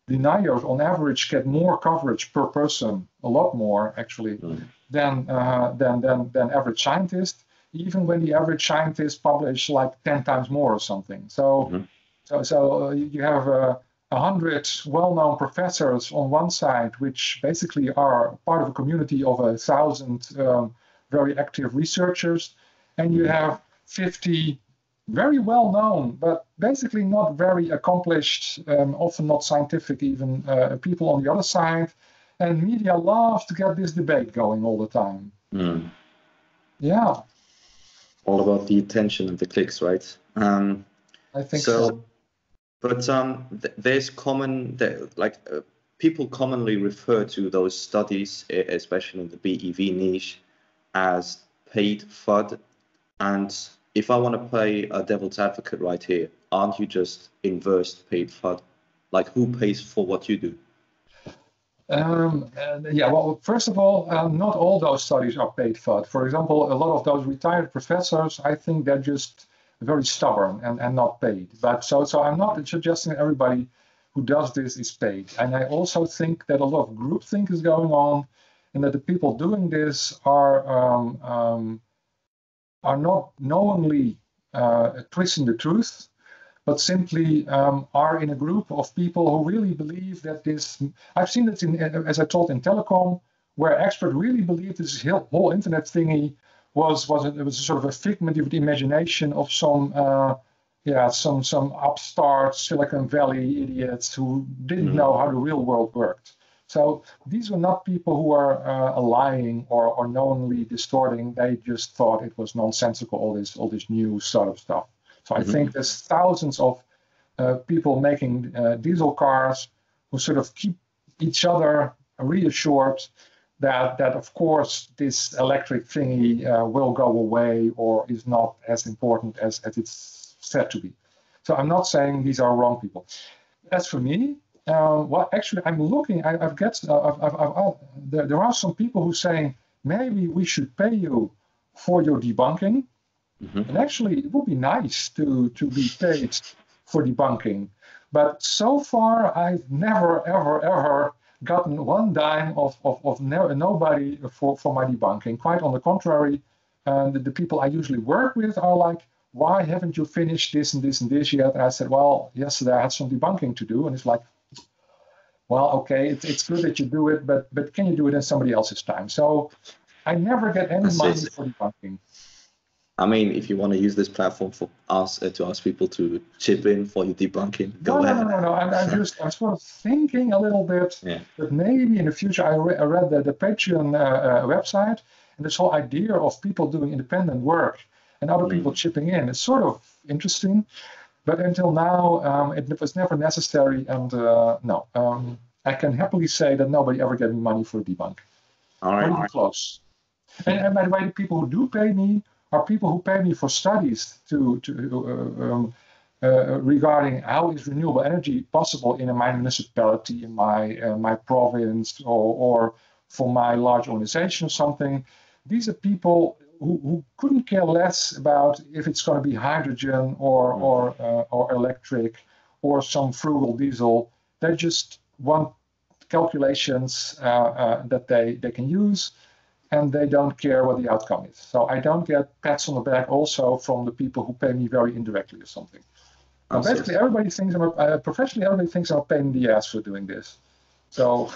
deniers on average get more coverage per person, a lot more actually, than average scientists, even when the average scientists publish like 10 times more or something. So you have 100 well-known professors on one side, which basically are part of a community of 1,000 very active researchers, and you have 50 very well known, but basically not very accomplished, often not scientific even, people on the other side. And media loves to get this debate going all the time. Yeah. All about the attention and the clicks, right? I think so. But there's people commonly refer to those studies, especially in the BEV niche, as paid FUD. And if I want to play a devil's advocate right here, aren't you just inverse paid FUD? Like, who pays for what you do? Yeah, well, first of all, not all those studies are paid FUD. For example, a lot of those retired professors, I think they're just very stubborn and not paid. But so I'm not suggesting everybody who does this is paid. And I also think that a lot of groupthink is going on, and that the people doing this are not knowingly twisting the truth, but simply are in a group of people who really believe that this. I've seen it as I told, in telecom, where experts really believe this whole internet thingy was sort of a figment of the imagination of some upstart Silicon Valley idiots who didn't know how the real world worked. So these were not people who are lying or knowingly distorting. They just thought it was nonsensical, all this new sort of stuff. So I think there's thousands of people making diesel cars who sort of keep each other reassured that of course this electric thingy will go away or is not as important as it's said to be. So I'm not saying these are wrong people. As for me, well, actually, I'm looking. there are some people who saying maybe we should pay you for your debunking, and actually it would be nice to be paid for debunking. But so far, I've never ever gotten one dime of nobody for my debunking. Quite on the contrary, the people I usually work with are like, why haven't you finished this and this and this yet? And I said, well, yesterday I had some debunking to do, and it's like, well, okay, it's good that you do it, but can you do it in somebody else's time? So I never get any money for debunking. I mean, if you want to use this platform for us to ask people to chip in for your debunking, go ahead. No. I'm sort of thinking a little bit that maybe in the future. I read the Patreon website, and this whole idea of people doing independent work and other people chipping in is sort of interesting. But until now, it was never necessary, and no. I can happily say that nobody ever gave me money for a debunk. All right. Not even close. And by the way, the people who do pay me are people who pay me for studies regarding how is renewable energy possible in my municipality, in my province, or for my large organization or something. These are people who couldn't care less about if it's going to be hydrogen or electric or some frugal diesel. They just want calculations that they can use, and they don't care what the outcome is. So I don't get pats on the back also from the people who pay me very indirectly or something. Basically, everybody thinks professionally, everybody thinks I'm a pain in the ass for doing this. So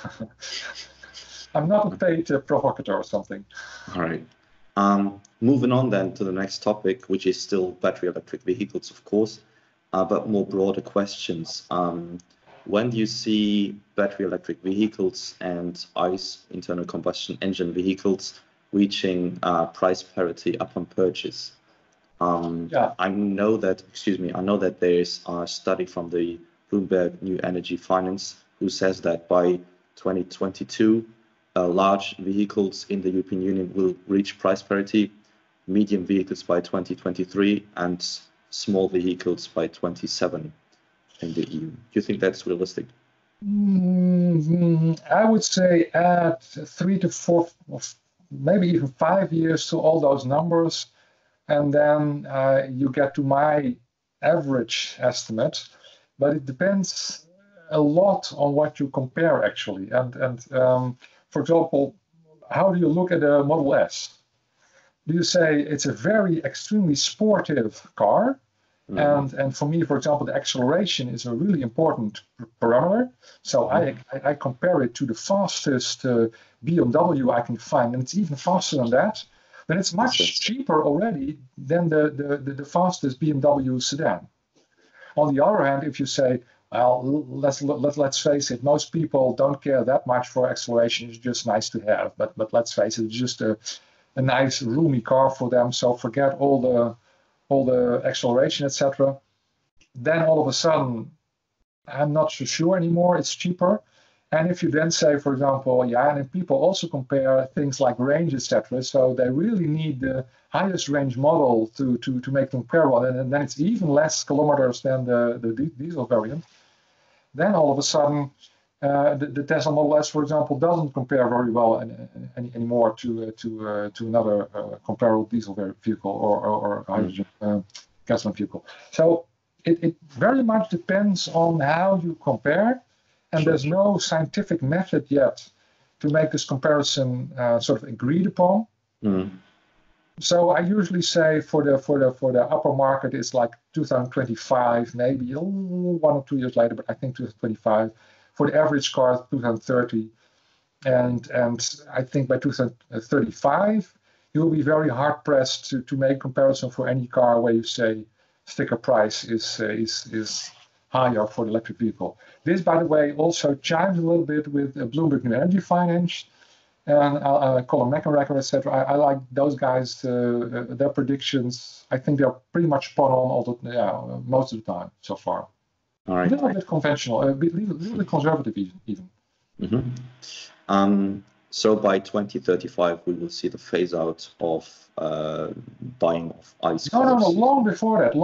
I'm not a paid provocateur or something. All right. Moving on then to the next topic, which is still battery electric vehicles, of course, but more broader questions. When do you see battery electric vehicles and ICE, internal combustion engine vehicles, reaching price parity upon purchase? I know that there's a study from the Bloomberg New Energy Finance who says that by 2022, large vehicles in the European Union will reach price parity. medium vehicles by 2023 and small vehicles by 27 in the EU. Do you think that's realistic? I would say add 3 to 4, or maybe even 5 years to all those numbers, and then you get to my average estimate. But it depends a lot on what you compare, actually. And for example, how do you look at a Model S? Do you say it's a very extremely sportive car? And for me, for example, the acceleration is a really important parameter. So I compare it to the fastest BMW I can find, and it's even faster than that. Then it's much cheaper already than the fastest BMW sedan. On the other hand, if you say, well, let's face it, most people don't care that much for acceleration. It's just nice to have. But let's face it, it's just a nice roomy car for them. So forget all the acceleration, etc. Then all of a sudden, I'm not so sure anymore. It's cheaper. And if you then say, for example, and people also compare things like range, etc. So they really need the highest range model to make them comparable. And then it's even less kilometers than the diesel variant. Then all of a sudden, the Tesla Model S, for example, doesn't compare very well anymore to another comparable diesel vehicle or hydrogen gasoline vehicle. So it very much depends on how you compare, and there's no scientific method yet to make this comparison sort of agreed upon. So I usually say for the upper market it's like 2025, maybe 1 or 2 years later, but I think 2025. For the average car, 2030, and I think by 2035 you will be very hard pressed to make comparison for any car where you say sticker price is higher for the electric vehicle. This, by the way, also chimes a little bit with Bloomberg New Energy Finance and Colin McIntyre, etc. I like those guys. Their predictions, I think they're pretty much spot on most of the time so far. All right. A little bit conventional, a little bit conservative even. So by 2035, we will see the phase out of buying of ICE cars. No, long before that,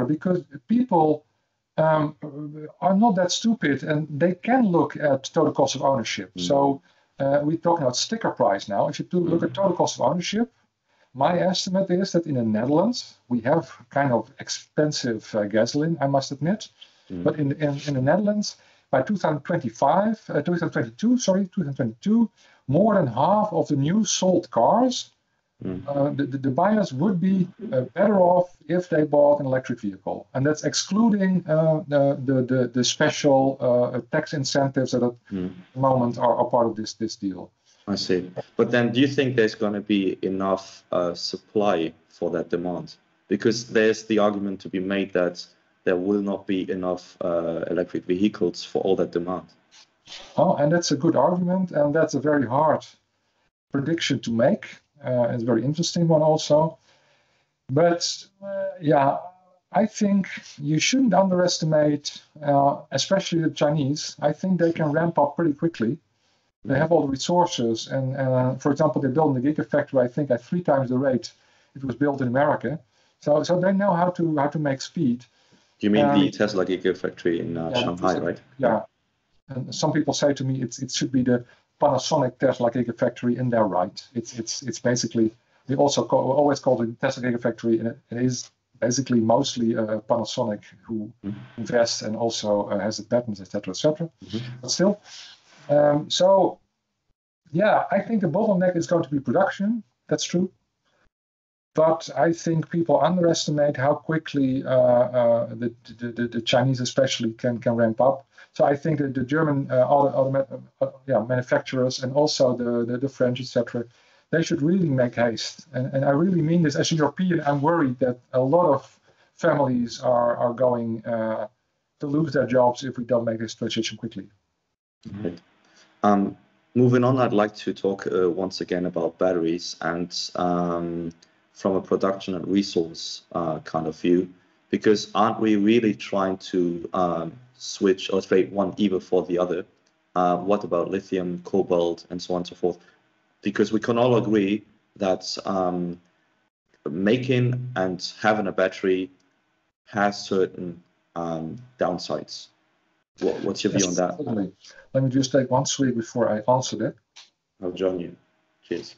because people are not that stupid, and they can look at total cost of ownership. So we're talking about sticker price now. If you look at total cost of ownership, my estimate is that in the Netherlands, we have kind of expensive gasoline, I must admit. But in the Netherlands, by 2022, more than half of the new sold cars, the buyers would be better off if they bought an electric vehicle. And that's excluding the special tax incentives that at the moment are part of this deal. I see. But then do you think there's going to be enough supply for that demand? Because there's the argument to be made that there will not be enough electric vehicles for all that demand. Oh, and that's a good argument, and that's a very hard prediction to make. It's a very interesting one also. But I think you shouldn't underestimate, especially the Chinese. I think they can ramp up pretty quickly. They have all the resources, and for example, they built the Gigafactory, I think, at 3 times the rate it was built in America. So they know how to make speed. You mean the Tesla Gigafactory in Shanghai, right? Yeah. And some people say to me it should be the Panasonic Tesla Gigafactory, and they're right. It's basically, we also always call it Tesla Gigafactory, and it is basically mostly Panasonic who invests and also has the patents, etc., etc. But still, I think the bottleneck is going to be production. That's true. But I think people underestimate how quickly the Chinese especially can ramp up. So I think that the German manufacturers and also the French, etc., they should really make haste. And I really mean this as a European. I'm worried that a lot of families are going to lose their jobs if we don't make this transition quickly. Right. Moving on, I'd like to talk once again about batteries and from a production and resource kind of view, because aren't we really trying to switch or trade one either for the other? What about lithium, cobalt, and so on and so forth? Because we can all agree that making and having a battery has certain downsides. What's your view on that? Certainly. Let me just take one swig before I answer that. I'll join you. Cheers.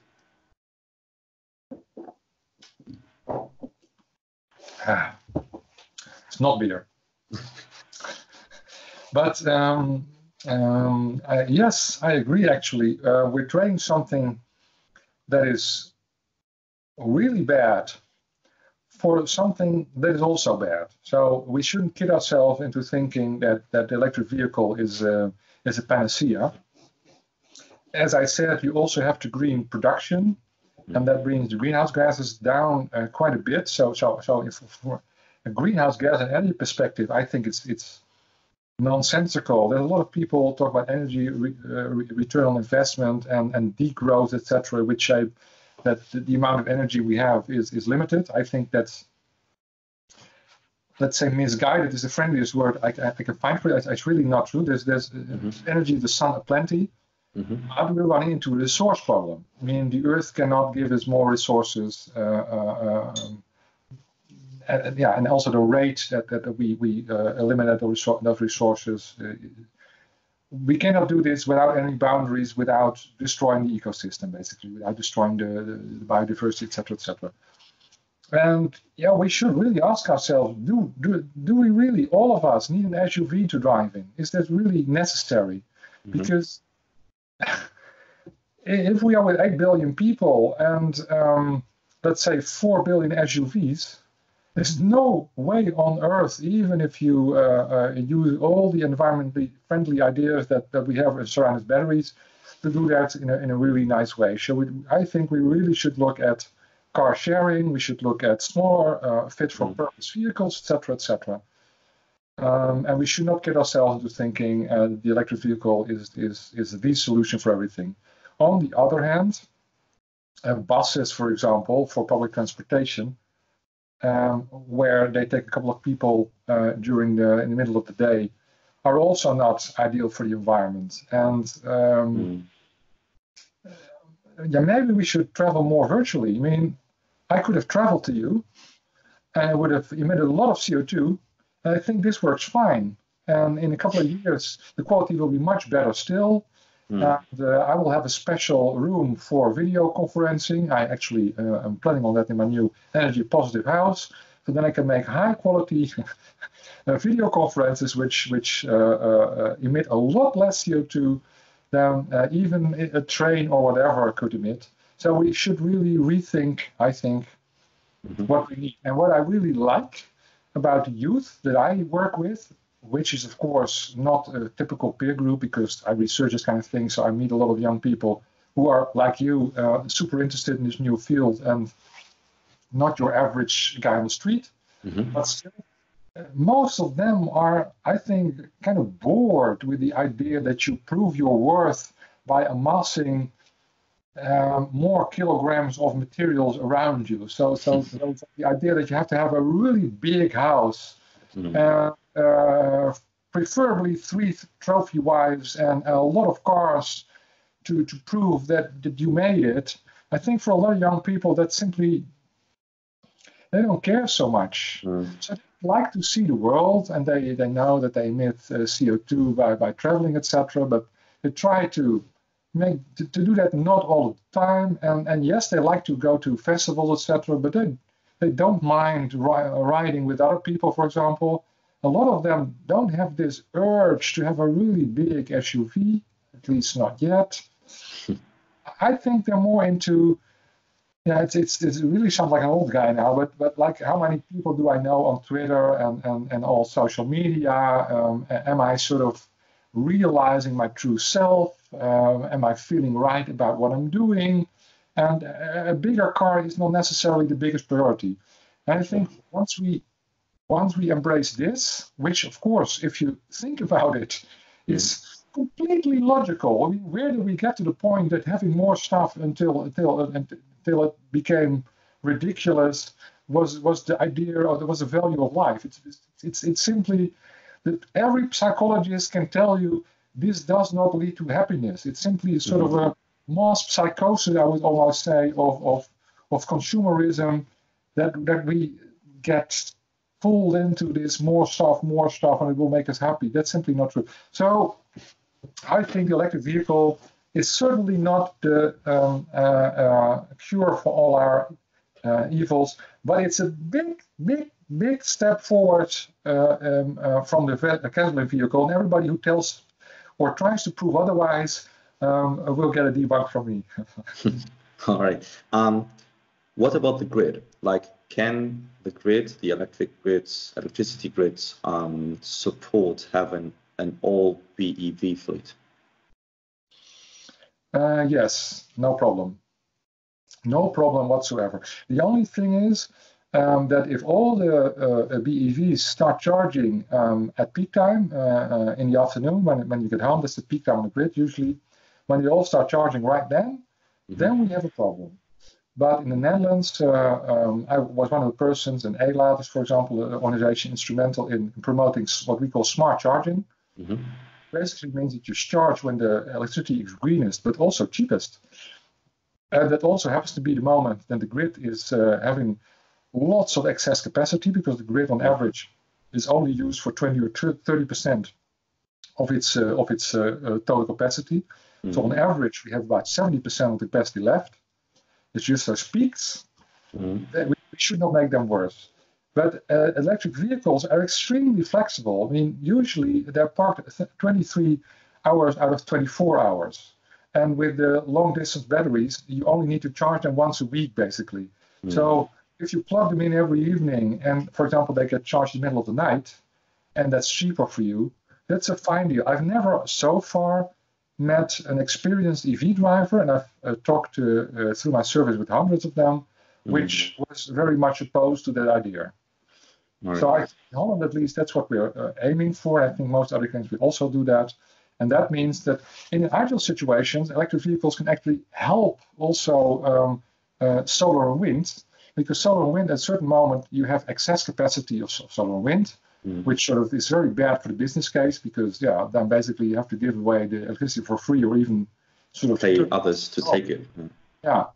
It's not beer. But yes, I agree, actually. We're trading something that is really bad for something that is also bad. So we shouldn't kid ourselves into thinking that the electric vehicle is a panacea. As I said, you also have to green production, and that brings the greenhouse gases down quite a bit. So if for a greenhouse gas and energy perspective, I think it's nonsensical. There's a lot of people talk about energy return on investment and degrowth, etc., which shape that the amount of energy we have is limited. I think that's, let's say, misguided is the friendliest word I can find for it. It's really not true. There's energy, the sun aplenty. How do we run into a resource problem? I mean, the Earth cannot give us more resources, and also the rate that we eliminate those resources. We cannot do this without any boundaries, without destroying the ecosystem, basically, without destroying the biodiversity, etc., etc. And yeah, we should really ask ourselves: do we really, all of us, need an SUV to drive in? Is that really necessary? Because if we are with 8 billion people and let's say 4 billion SUVs, there's no way on earth, even if you use all the environmentally friendly ideas that we have surrounding batteries, to do that in a really nice way. So I think we really should look at car sharing. We should look at smaller, fit-for-purpose vehicles, etc., etc. And we should not get ourselves into thinking the electric vehicle is the solution for everything. On the other hand, buses, for example, for public transportation, where they take a couple of people in the middle of the day, are also not ideal for the environment. And yeah, maybe we should travel more virtually. I mean, I could have traveled to you, and it would have emitted a lot of CO2. And I think this works fine. And in a couple of years, the quality will be much better still. And I will have a special room for video conferencing. I actually am planning on that in my new energy positive house. So then I can make high quality video conferences which emit a lot less CO2 than even a train or whatever could emit. So we should really rethink, I think, what we need. And what I really like about the youth that I work with, which is, of course, not a typical peer group because I research this kind of thing, so I meet a lot of young people who are, like you, super interested in this new field and not your average guy on the street. But still, most of them are, I think, kind of bored with the idea that you prove your worth by amassing more kilograms of materials around you. So the idea that you have to have a really big house, preferably 3 trophy wives and a lot of cars to prove that you made it. I think for a lot of young people, that simply, they don't care so much. So they like to see the world, and they know that they emit CO2 by traveling, etc. But they try to do that not all the time. And yes, they like to go to festivals, etc. But they don't mind riding with other people, for example. A lot of them don't have this urge to have a really big SUV, at least not yet. I think they're more into, it really sounds like an old guy now, but like, how many people do I know on Twitter and all social media? Am I sort of realizing my true self? Am I feeling right about what I'm doing? And a bigger car is not necessarily the biggest priority. And I think once we embrace this, which of course, if you think about it, is completely logical. I mean, where did we get to the point that having more stuff until it became ridiculous was the idea, or was the value of life? It's simply that every psychologist can tell you this does not lead to happiness. It's simply sort of a mass psychosis, I would almost say, of consumerism that we get pulled into this more stuff, and it will make us happy. That's simply not true. So I think the electric vehicle is certainly not the cure for all our evils, but it's a big step forward from the gasoline vehicle, and everybody who tells or tries to prove otherwise will get a debunk from me. All right. What about the grid? Like, can the grid, the electricity grids, support having an all BEV fleet? Yes, no problem. No problem whatsoever. The only thing is that if all the BEVs start charging at peak time in the afternoon, when you get home, that's the peak time on the grid usually. When they all start charging right then we have a problem. But in the Netherlands, I was one of the persons in ELAT, for example, an organization instrumental in promoting what we call smart charging. Basically means that you charge when the electricity is greenest, but also cheapest. That also happens to be the moment that the grid is having lots of excess capacity, because the grid on average is only used for 20 or 30% of its total capacity. So on average, we have about 70% of the capacity left. It's just those peaks. We should not make them worse. But electric vehicles are extremely flexible. I mean, usually they're parked 23 hours out of 24 hours. And with the long-distance batteries, you only need to charge them once a week, basically. So if you plug them in every evening, and, for example, they get charged in the middle of the night, and that's cheaper for you, that's a fine deal. I've never so far met an experienced EV driver, and I've talked through my service with hundreds of them, which was very much opposed to that idea. Right. So in Holland, at least, that's what we're aiming for. I think most other countries will also do that. And that means that in ideal situations, electric vehicles can actually help also solar and wind, because solar and wind, at a certain moment, you have excess capacity of solar and wind, which sort of is very bad for the business case, because then basically you have to give away the electricity for free, or even sort of pay others to take it. Yeah.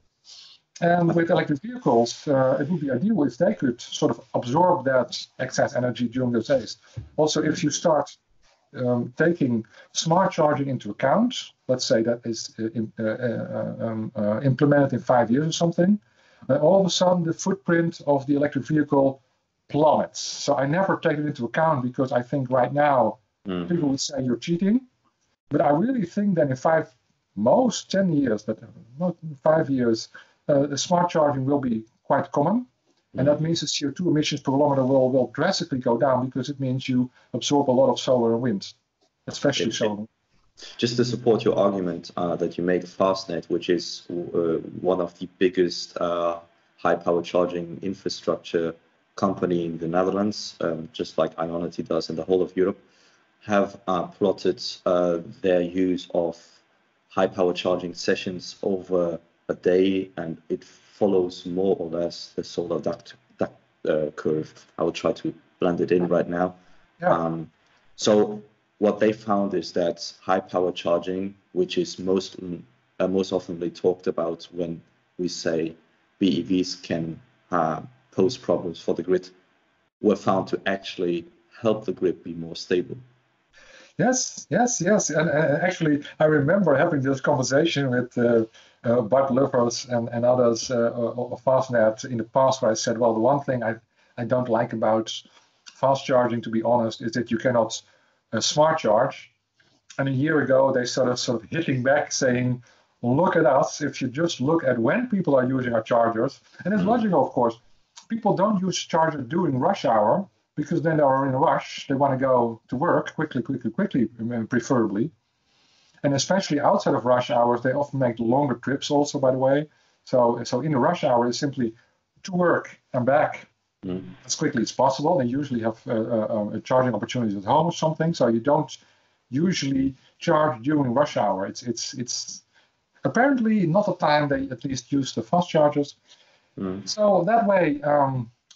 And with electric vehicles, it would be ideal if they could sort of absorb that excess energy during those days. Also, if you start taking smart charging into account, let's say that is implemented in 5 years or something, all of a sudden the footprint of the electric vehicle plummets. So I never take it into account, because I think right now people would say you're cheating. But I really think that in 10 years, but not 5 years, the smart charging will be quite common. And that means the CO2 emissions per kilometer will drastically go down, because it means you absorb a lot of solar and wind, especially solar. Just to support your argument that you make, Fastnet, which is one of the biggest high-power charging infrastructure company in the Netherlands, just like Ionity does in the whole of Europe, have plotted their use of high-power charging sessions over a day, and it follows more or less the solar duct curve. I will try to blend it in right now. So what they found is that high-power charging, which is most often talked about when we say BEVs can pose problems for the grid, were found to actually help the grid be more stable. Yes. And actually, I remember having this conversation with Bart Luffers and others of Fastnet in the past, where I said, well, the one thing I don't like about fast charging, to be honest, is that you cannot smart charge. And a year ago, they sort of hitting back, saying, look at us. If you just look at when people are using our chargers, and it's logical, of course, people don't use chargers during rush hour, because then they are in a rush. They want to go to work quickly, preferably. And especially outside of rush hours, they often make longer trips also, by the way. So in the rush hour, it's simply to work and back as quickly as possible. They usually have charging opportunities at home or something. So you don't usually charge during rush hour. It's apparently not the time they at least use the fast chargers. So that way,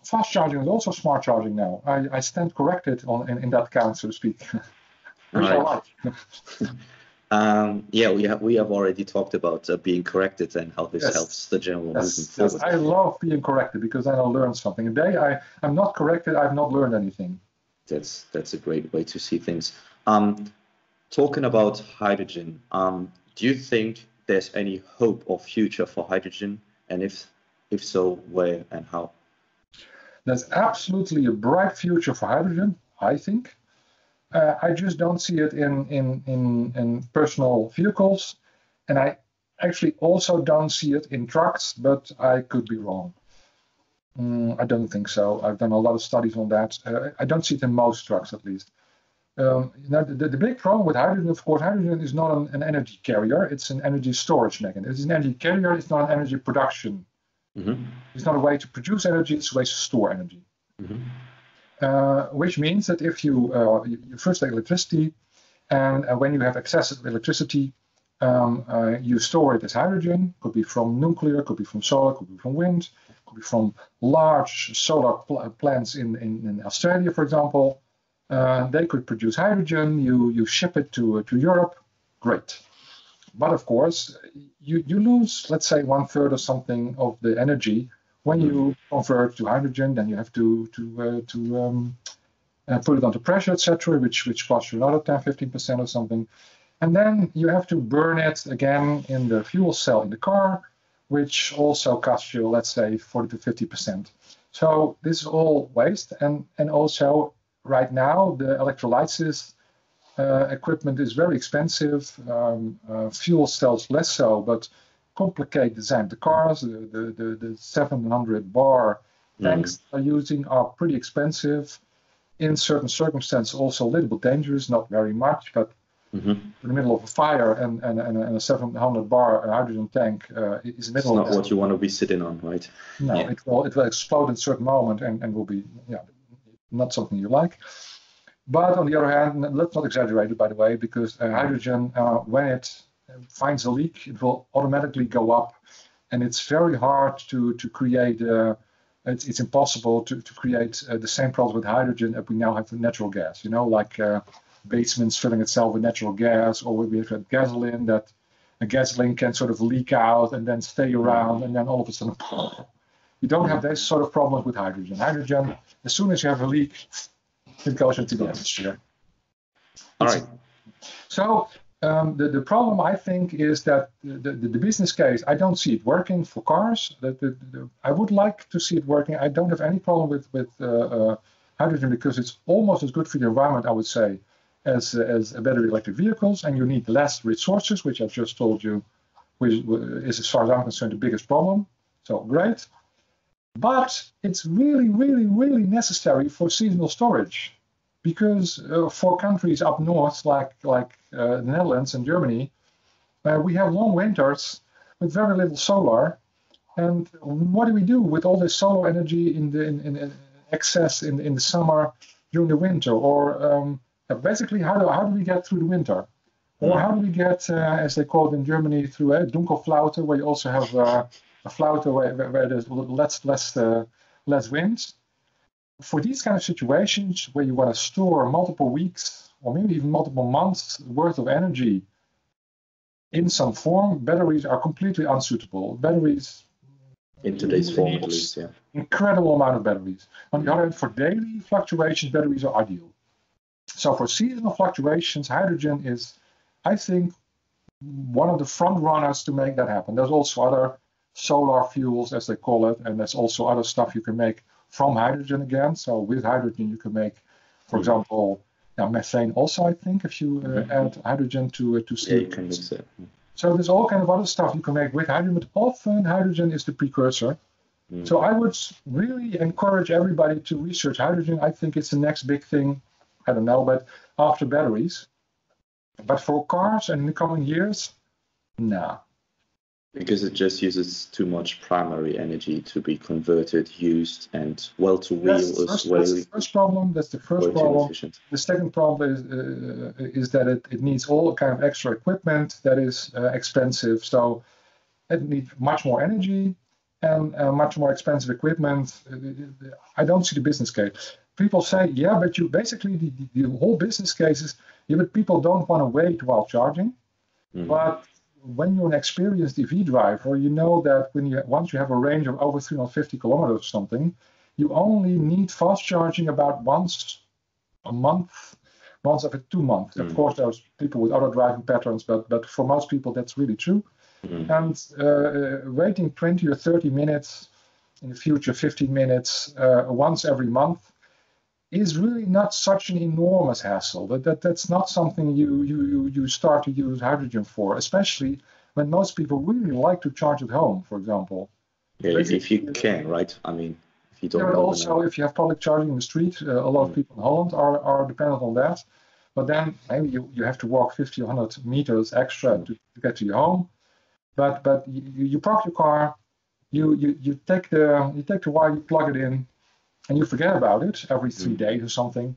fast charging is also smart charging now. I stand corrected in that count, so to speak. Right. Yeah, we have already talked about being corrected and how this Yes. helps the general movement Yes, forward. I love being corrected because then I learn something. The day I'm not corrected, I've not learned anything. That's a great way to see things. Talking about hydrogen, do you think there's any hope or future for hydrogen? And if so, where and how? There's absolutely a bright future for hydrogen, I think. I just don't see it in personal vehicles, and I actually also don't see it in trucks, but I could be wrong. I don't think so. I've done a lot of studies on that. I don't see it in most trucks, at least. The big problem with hydrogen, of course, hydrogen is not an energy carrier. It's an energy storage mechanism. It's an energy carrier. It's not an energy production. Mm-hmm. It's not a way to produce energy. It's a way to store energy. Mm-hmm. Which means that if you first take electricity, and when you have excess of electricity, you store it as hydrogen. Could be from nuclear, could be from solar, could be from wind, could be from large solar plants in Australia, for example. They could produce hydrogen. You ship it to Europe. Great. But of course, you lose, let's say, 1/3 or something of the energy when you convert to hydrogen. Then you have to put it under pressure, etc., which costs you another 10-15% or something. And then you have to burn it again in the fuel cell in the car, which also costs you, let's say, 40-50%. So this is all waste. And also, right now, the electrolysis equipment is very expensive. Fuel cells less so, but complicate design. The cars, the 700 bar tanks are using are pretty expensive. In certain circumstances, also a little bit dangerous, not very much, but in the middle of a fire and a 700 bar hydrogen tank is in the middle of It's not what you want to be sitting on, right? No, yeah. It will explode at a certain moment and will be not something you like. But on the other hand, let's not exaggerate it, by the way, because hydrogen, when it finds a leak, it will automatically go up, and it's very hard to create. It's impossible to create the same problem with hydrogen that we now have with natural gas. You know, like basements filling itself with natural gas, or we have gasoline that a gasoline can sort of leak out and then stay around, and then all of a sudden, you don't have those sort of problems with hydrogen. Hydrogen, as soon as you have a leak, it goes into the atmosphere. All right. So the problem, I think, is that the business case, I don't see it working for cars. I would like to see it working. I don't have any problem with hydrogen because it's almost as good for the environment, I would say, as battery electric vehicles, and you need less resources, which I just told you is, as far as I'm concerned, the biggest problem. So great. But it's really, really, really necessary for seasonal storage, because for countries up north, like the Netherlands and Germany, we have long winters with very little solar. And what do we do with all this solar energy in excess in the summer during the winter? Or basically, how do we get through the winter? Or how do we get, as they call it in Germany, through a Dunkelflaute, where you also have a flaute where there's less wind? For these kind of situations where you want to store multiple weeks or maybe even multiple months worth of energy in some form, batteries are completely unsuitable. Batteries in today's form, at least, yeah. Incredible amount of batteries. On the other hand, for daily fluctuations, batteries are ideal. So for seasonal fluctuations, hydrogen is, I think, one of the front runners to make that happen. There's also other solar fuels, as they call it, and there's also other stuff you can make from hydrogen again. So with hydrogen, you can make, for example, methane also, I think, if you add hydrogen to CO2. Yeah, you can mix it. So there's all kind of other stuff you can make with hydrogen, but often hydrogen is the precursor. So I would really encourage everybody to research hydrogen. I think it's the next big thing, I don't know, but after batteries. But for cars and in the coming years, no. Because it just uses too much primary energy to be converted, used, and to wheel as well. That's the first problem. That's the first problem. Efficient. The second problem is that it needs all kind of extra equipment that is expensive. So it needs much more energy and much more expensive equipment. I don't see the business case. People say, yeah, but you basically the whole business case is, yeah, but people don't want to wait while charging. But when you're an experienced EV driver, you know that once you have a range of over 350 kilometers or something, you only need fast charging about once a month, once every 2 months. Of course, there's people with other driving patterns, but for most people, that's really true. And waiting 20 or 30 minutes, in the future 15 minutes, once every month, is really not such an enormous hassle. That's not something you start to use hydrogen for, especially when most people really like to charge at home, for example. Yeah, if you can, right? I mean, if you don't. But also, if you have public charging in the street, a lot of people in Holland are dependent on that. But then maybe you have to walk 50 or 100 meters extra to get to your home. But you park your car, you take the wire, you plug it in, and you forget about it every 3 days or something.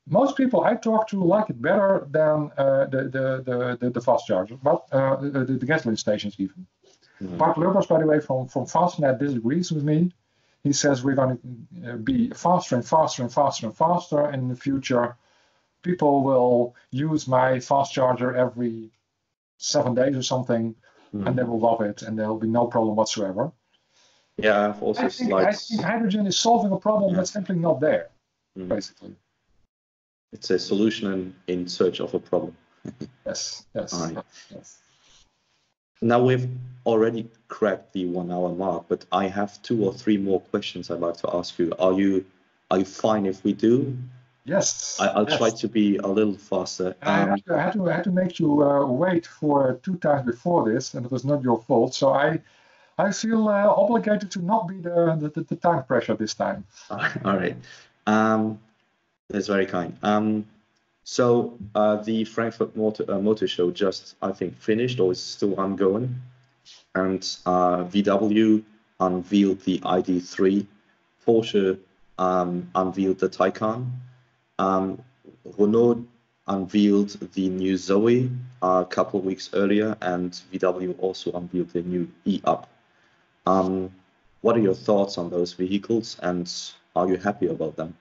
Most people I talk to like it better than the fast charger, but the gasoline stations even. Bart Lubbers, by the way, from Fastnet disagrees with me. He says we're going to be faster and faster and faster and faster, and in the future, people will use my fast charger every 7 days or something, and they will love it, and there will be no problem whatsoever. Yeah, I've also I think hydrogen is solving a problem that's simply not there, basically. It's a solution in search of a problem. Yes. Now we've already cracked the 1 hour mark, but I have 2 or 3 more questions I'd like to ask you. Are you fine if we do? Yes. I'll try to be a little faster. I had to make you wait for 2 times before this, and it was not your fault. So I feel obligated to not be the time pressure this time. All right. That's very kind. So the Frankfurt Motor Show just, I think, finished or is still ongoing. And VW unveiled the ID.3. Porsche unveiled the Taycan. Renault unveiled the new Zoe a couple of weeks earlier, and VW also unveiled the new e-up. What are your thoughts on those vehicles, and are you happy about them?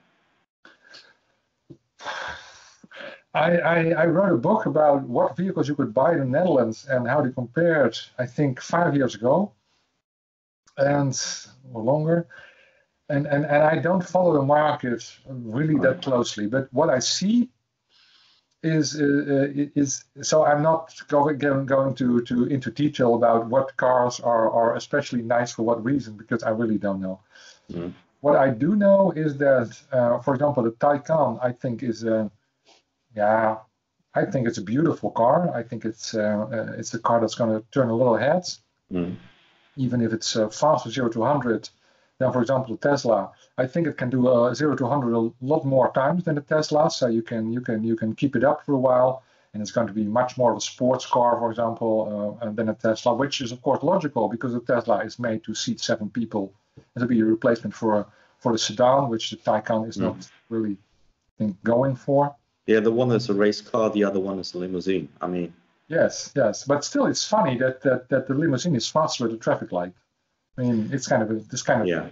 I wrote a book about what vehicles you could buy in the Netherlands and how they compared, I think, 5 years ago, or longer. And I don't follow the market really that closely, but what I see is so I'm not going into detail about what cars are especially nice for what reason, because I really don't know. What I do know is that, for example, the Taycan, I think I think it's a beautiful car. I think it's a car that's going to turn a little heads, even if it's faster 0 to 100 than, for example, the Tesla. I think it can do 0 to 100 a lot more times than the Tesla, so you can keep it up for a while, and it's going to be much more of a sports car, for example, than a Tesla, which is of course logical because the Tesla is made to seat 7 people. It'll be a replacement for the sedan, which the Taycan is not really, I think, going for. Yeah, the one is a race car, the other one is a limousine. I mean, yes, but still, it's funny that the limousine is faster at the traffic light. I mean, it's kind of this kind of. Yeah.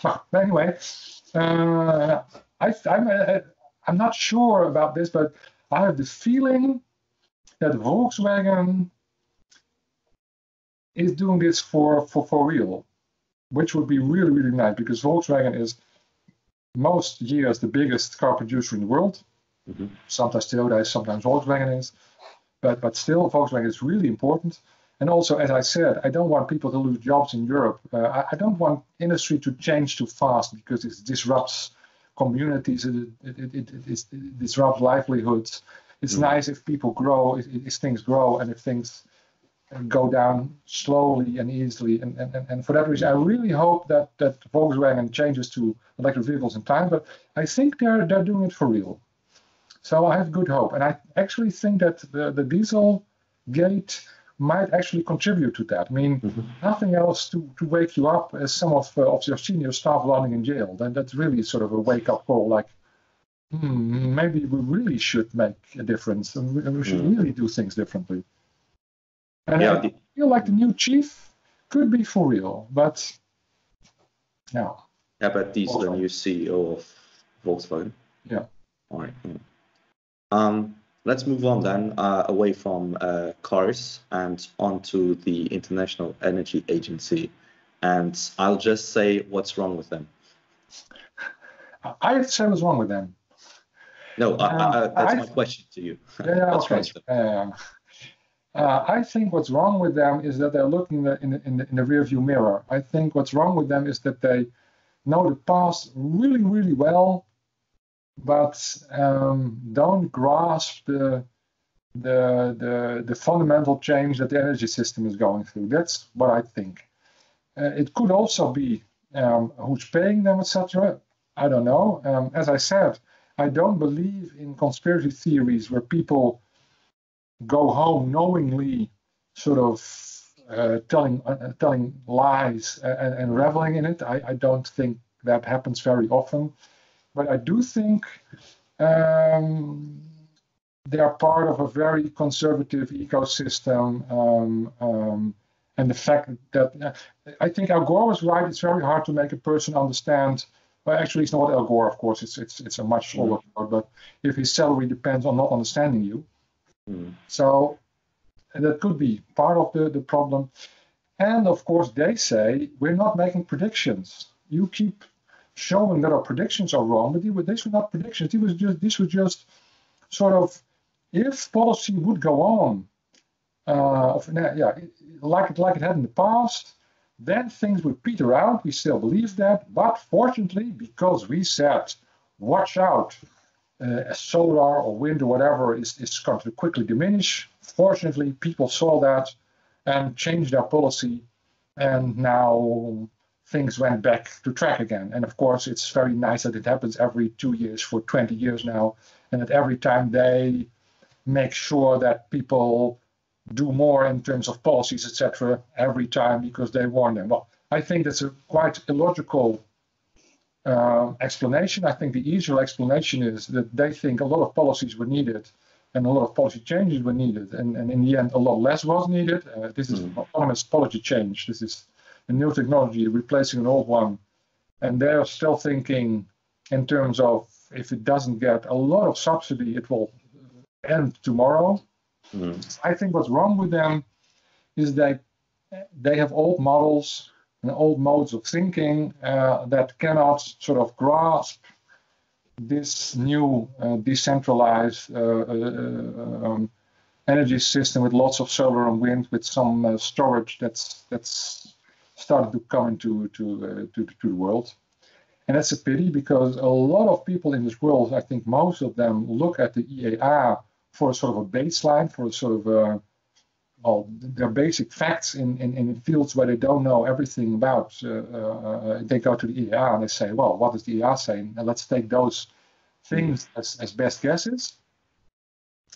But anyway, I'm not sure about this, but I have the feeling that Volkswagen is doing this for real, which would be really, really nice, because Volkswagen is most years the biggest car producer in the world. Sometimes Toyota is, sometimes Volkswagen is, but still Volkswagen is really important. And also, as I said, I don't want people to lose jobs in Europe. I don't want industry to change too fast because it disrupts communities, it disrupts livelihoods. It's nice if people grow, if things grow, and if things go down slowly and easily. And for that reason, I really hope that Volkswagen changes to electric vehicles in time. But I think they're doing it for real. So I have good hope. And I actually think that the diesel gate might actually contribute to that. I mean, nothing else to wake you up as some of your senior staff landing in jail. Then that's really sort of a wake-up call, like, maybe we really should make a difference, and we should really do things differently. And I feel like the new chief could be for real, but no. Yeah, but he's the new CEO of Volkswagen. Yeah. All right. Let's move on then, away from cars and onto the International Energy Agency. And I'll just say what's wrong with them. I have to say what's wrong with them. No, that's my question to you. Yeah, What's okay. wrong with them? I think what's wrong with them is that they're looking in the rearview mirror. I think what's wrong with them is that they know the past really, really well, but don't grasp the fundamental change that the energy system is going through. That's what I think. It could also be who's paying them, etc. I don't know. As I said, I don't believe in conspiracy theories where people go home knowingly, sort of telling lies and reveling in it. I don't think that happens very often, but I do think they are part of a very conservative ecosystem. And the fact that I think Al Gore was right. It's very hard to make a person understand. Well, actually, it's not Al Gore, of course. It's a much slower word. But if his salary depends on not understanding you, so that could be part of the problem. And of course, they say we're not making predictions. You keep showing that our predictions are wrong, but these were not predictions. These were just sort of if policy would go on, like it had in the past, then things would peter out. We still believe that, but fortunately, because we said, watch out, solar or wind or whatever is going to quickly diminish. Fortunately, people saw that and changed their policy, and now things went back to track again. And of course, it's very nice that it happens every 2 years for 20 years now, and that every time they make sure that people do more in terms of policies, etc., every time because they warn them. Well, I think that's a quite illogical explanation. I think the easier explanation is that they think a lot of policies were needed and a lot of policy changes were needed, and in the end, a lot less was needed. This is autonomous policy change. This is a new technology replacing an old one, and they're still thinking in terms of if it doesn't get a lot of subsidy, it will end tomorrow. I think what's wrong with them is they have old models and old modes of thinking that cannot sort of grasp this new decentralized energy system with lots of solar and wind, with some storage that's started to come into the world. And that's a pity because a lot of people in this world, I think most of them, look at the EAR for sort of a baseline, for sort of their basic facts in fields where they don't know everything about. They go to the EAR and they say, well, what is the EAR saying? And let's take those things as best guesses.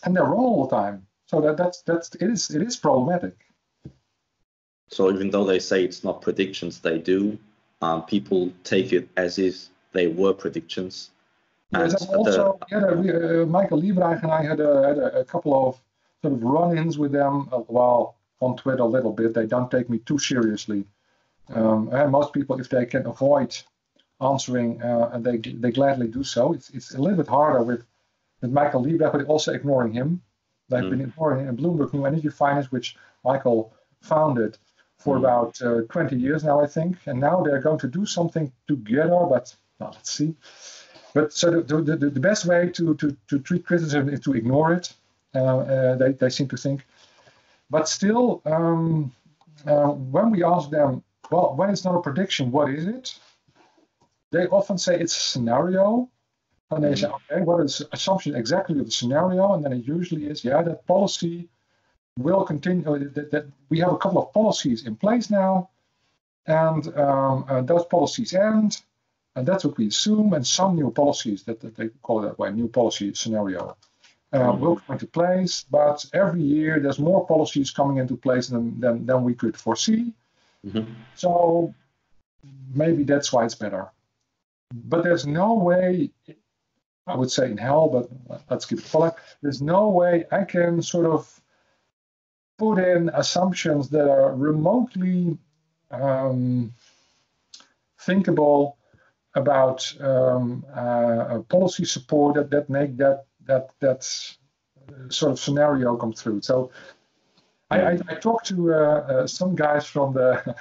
And they're wrong all the time. So it is problematic. So even though they say it's not predictions, they do. People take it as if they were predictions. Yes, also, Michael Liebreich and I had a couple of sort of run-ins with them. Well, on Twitter a little bit. They don't take me too seriously. And most people, if they can avoid answering, they gladly do so. It's a little bit harder with Michael Liebreich, but also ignoring him. They've been ignoring him in Bloomberg New Energy Finance, which Michael founded for about 20 years now, I think. And now they're going to do something together, but let's see. But so the best way to treat criticism is to ignore it. They seem to think. But still, when we ask them, well, when it's not a prediction, what is it? They often say it's a scenario. And they say, okay, what is the assumption exactly of the scenario? And then it usually is, that policy will continue, that we have a couple of policies in place now, and those policies end, and that's what we assume, and some new policies, that they call it that way, new policy scenario, will come into place, but every year there's more policies coming into place than we could foresee. So maybe that's why it's better. But there's no way, I would say in hell, but let's keep it polite, there's no way I can sort of put in assumptions that are remotely thinkable about policy support that make that sort of scenario come through. So I talked to some guys from the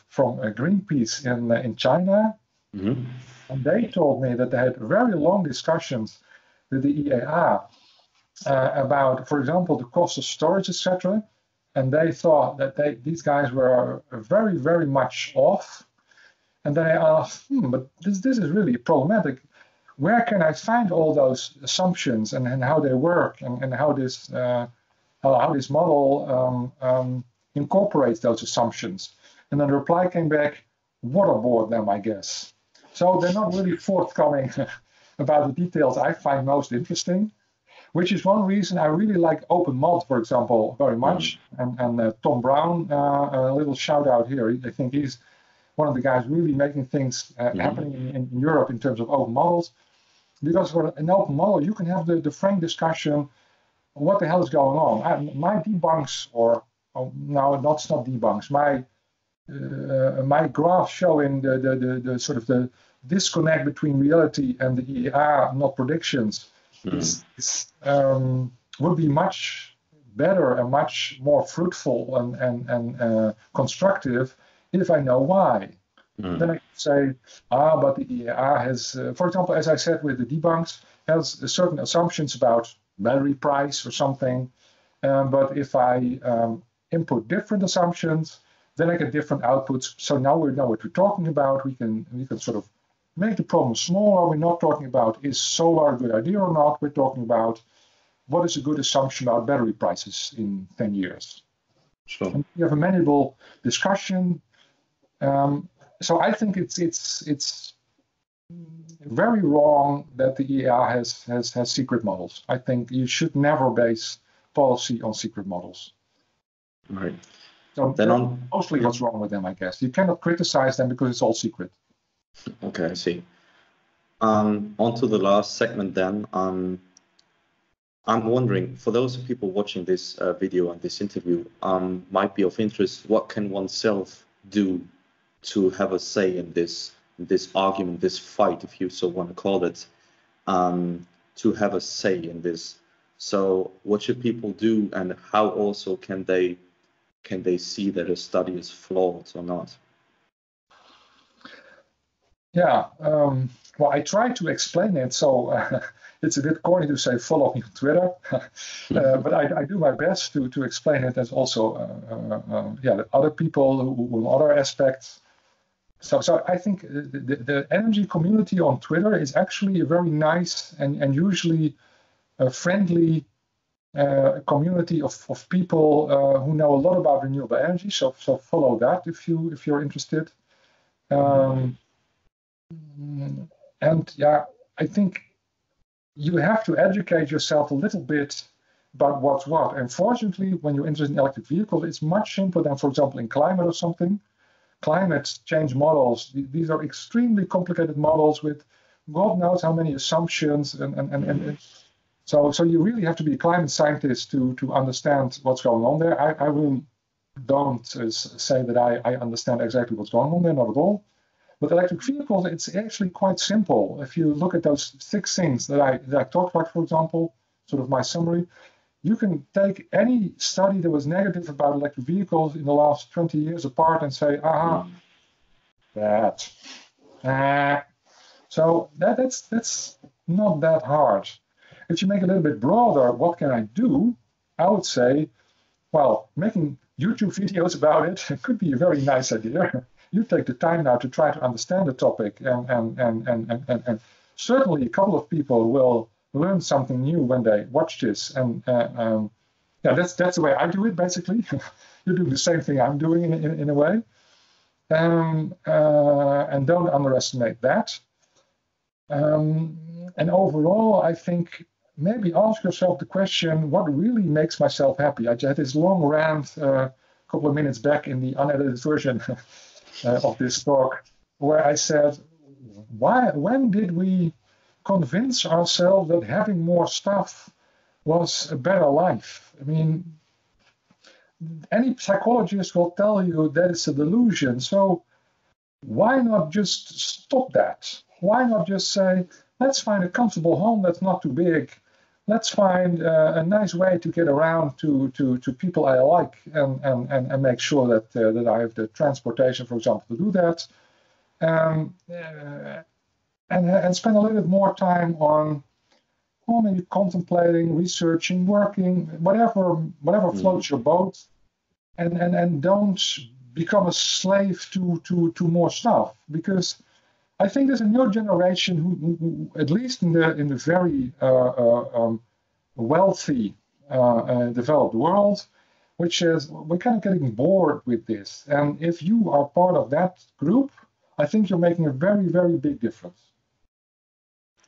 from Greenpeace in China, and they told me that they had very long discussions with the EAR about, for example, the cost of storage, etc. And they thought that these guys were very, very much off. And then I asked, but this is really problematic. Where can I find all those assumptions and how they work and how this model incorporates those assumptions? And then the reply came back, waterboard them, I guess. So they're not really forthcoming about the details I find most interesting, which is one reason I really like Open Mod, for example, very much. And Tom Brown, a little shout out here. I think he's one of the guys really making things happening in Europe in terms of open models. Because for an open model, you can have the frank discussion, what the hell is going on? My debunks, no, that's not debunks. My graphs showing the sort of the disconnect between reality and the EAR, not predictions, would be much better and much more fruitful and constructive if I know why. Then I can say, but the EAR has, for example, as I said with the debunks, has certain assumptions about battery price or something. But if I input different assumptions, then I get different outputs. So now we know what we're talking about. We can sort of make the problem smaller. We're not talking about is solar a good idea or not. We're talking about what is a good assumption about battery prices in 10 years. Sure. And we have a manageable discussion. So I think it's very wrong that the EAR has secret models. I think you should never base policy on secret models. Right. So then mostly what's wrong with them, I guess. You cannot criticize them because it's all secret. Okay, I see. On to the last segment then. I'm wondering, for those people watching this video and this interview, might be of interest, what can oneself do to have a say in this argument, this fight, if you so want to call it, to have a say in this? So what should people do, and how also can they see that a study is flawed or not? Yeah, well, I try to explain it, so it's a bit corny to say follow me on Twitter, but I do my best to explain it as also other people who other aspects. So I think the energy community on Twitter is actually a very nice and usually a friendly community of people who know a lot about renewable energy. So follow that if you're interested. And yeah, I think you have to educate yourself a little bit about what's what. And fortunately, when you're interested in electric vehicles, it's much simpler than, for example, in climate or something. Climate change models, these are extremely complicated models with God knows how many assumptions. And so you really have to be a climate scientist to understand what's going on there. I really don't say that I understand exactly what's going on there, not at all. But electric vehicles, it's actually quite simple. If you look at those 6 things that I talked about, for example, sort of my summary, you can take any study that was negative about electric vehicles in the last 20 years apart and say, that. So that's not that hard. If you make it a little bit broader, what can I do? I would say, well, making YouTube videos about it could be a very nice idea. You take the time now to try to understand the topic, and certainly a couple of people will learn something new when they watch this. And that's the way I do it, basically. You do the same thing I'm doing in a way. And don't underestimate that. And overall, I think maybe ask yourself the question, what really makes myself happy? I had this long rant a couple of minutes back in the unedited version of this talk, where I said, when did we convince ourselves that having more stuff was a better life? I mean, any psychologist will tell you that it's a delusion. So why not just stop that? Why not just say, let's find a comfortable home that's not too big. let's find a nice way to get around to people I like, and make sure that that I have the transportation, for example, to do that, and spend a little bit more time on, well, maybe contemplating, researching, working, whatever floats your boat, and don't become a slave to more stuff, because I think there's a new generation who at least in the very wealthy developed world, which is we're kind of getting bored with this. And if you are part of that group, I think you're making a very, very big difference.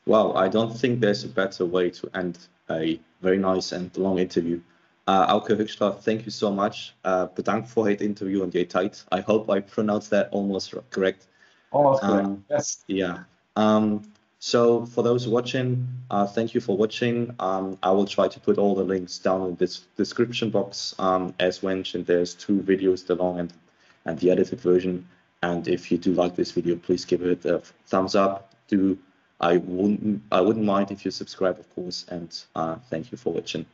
Well, I don't think there's a better way to end a very nice and long interview. Auke Hoekstra, thank you so much. Bedankt voor het interview en je tijd. I hope I pronounced that almost correct. Almost correct, yes. Yeah. So for those watching, thank you for watching. I will try to put all the links down in this description box. As mentioned, there's 2 videos, the long and the edited version. And if you do like this video, please give it a thumbs up. I wouldn't mind if you subscribe, of course. And thank you for watching.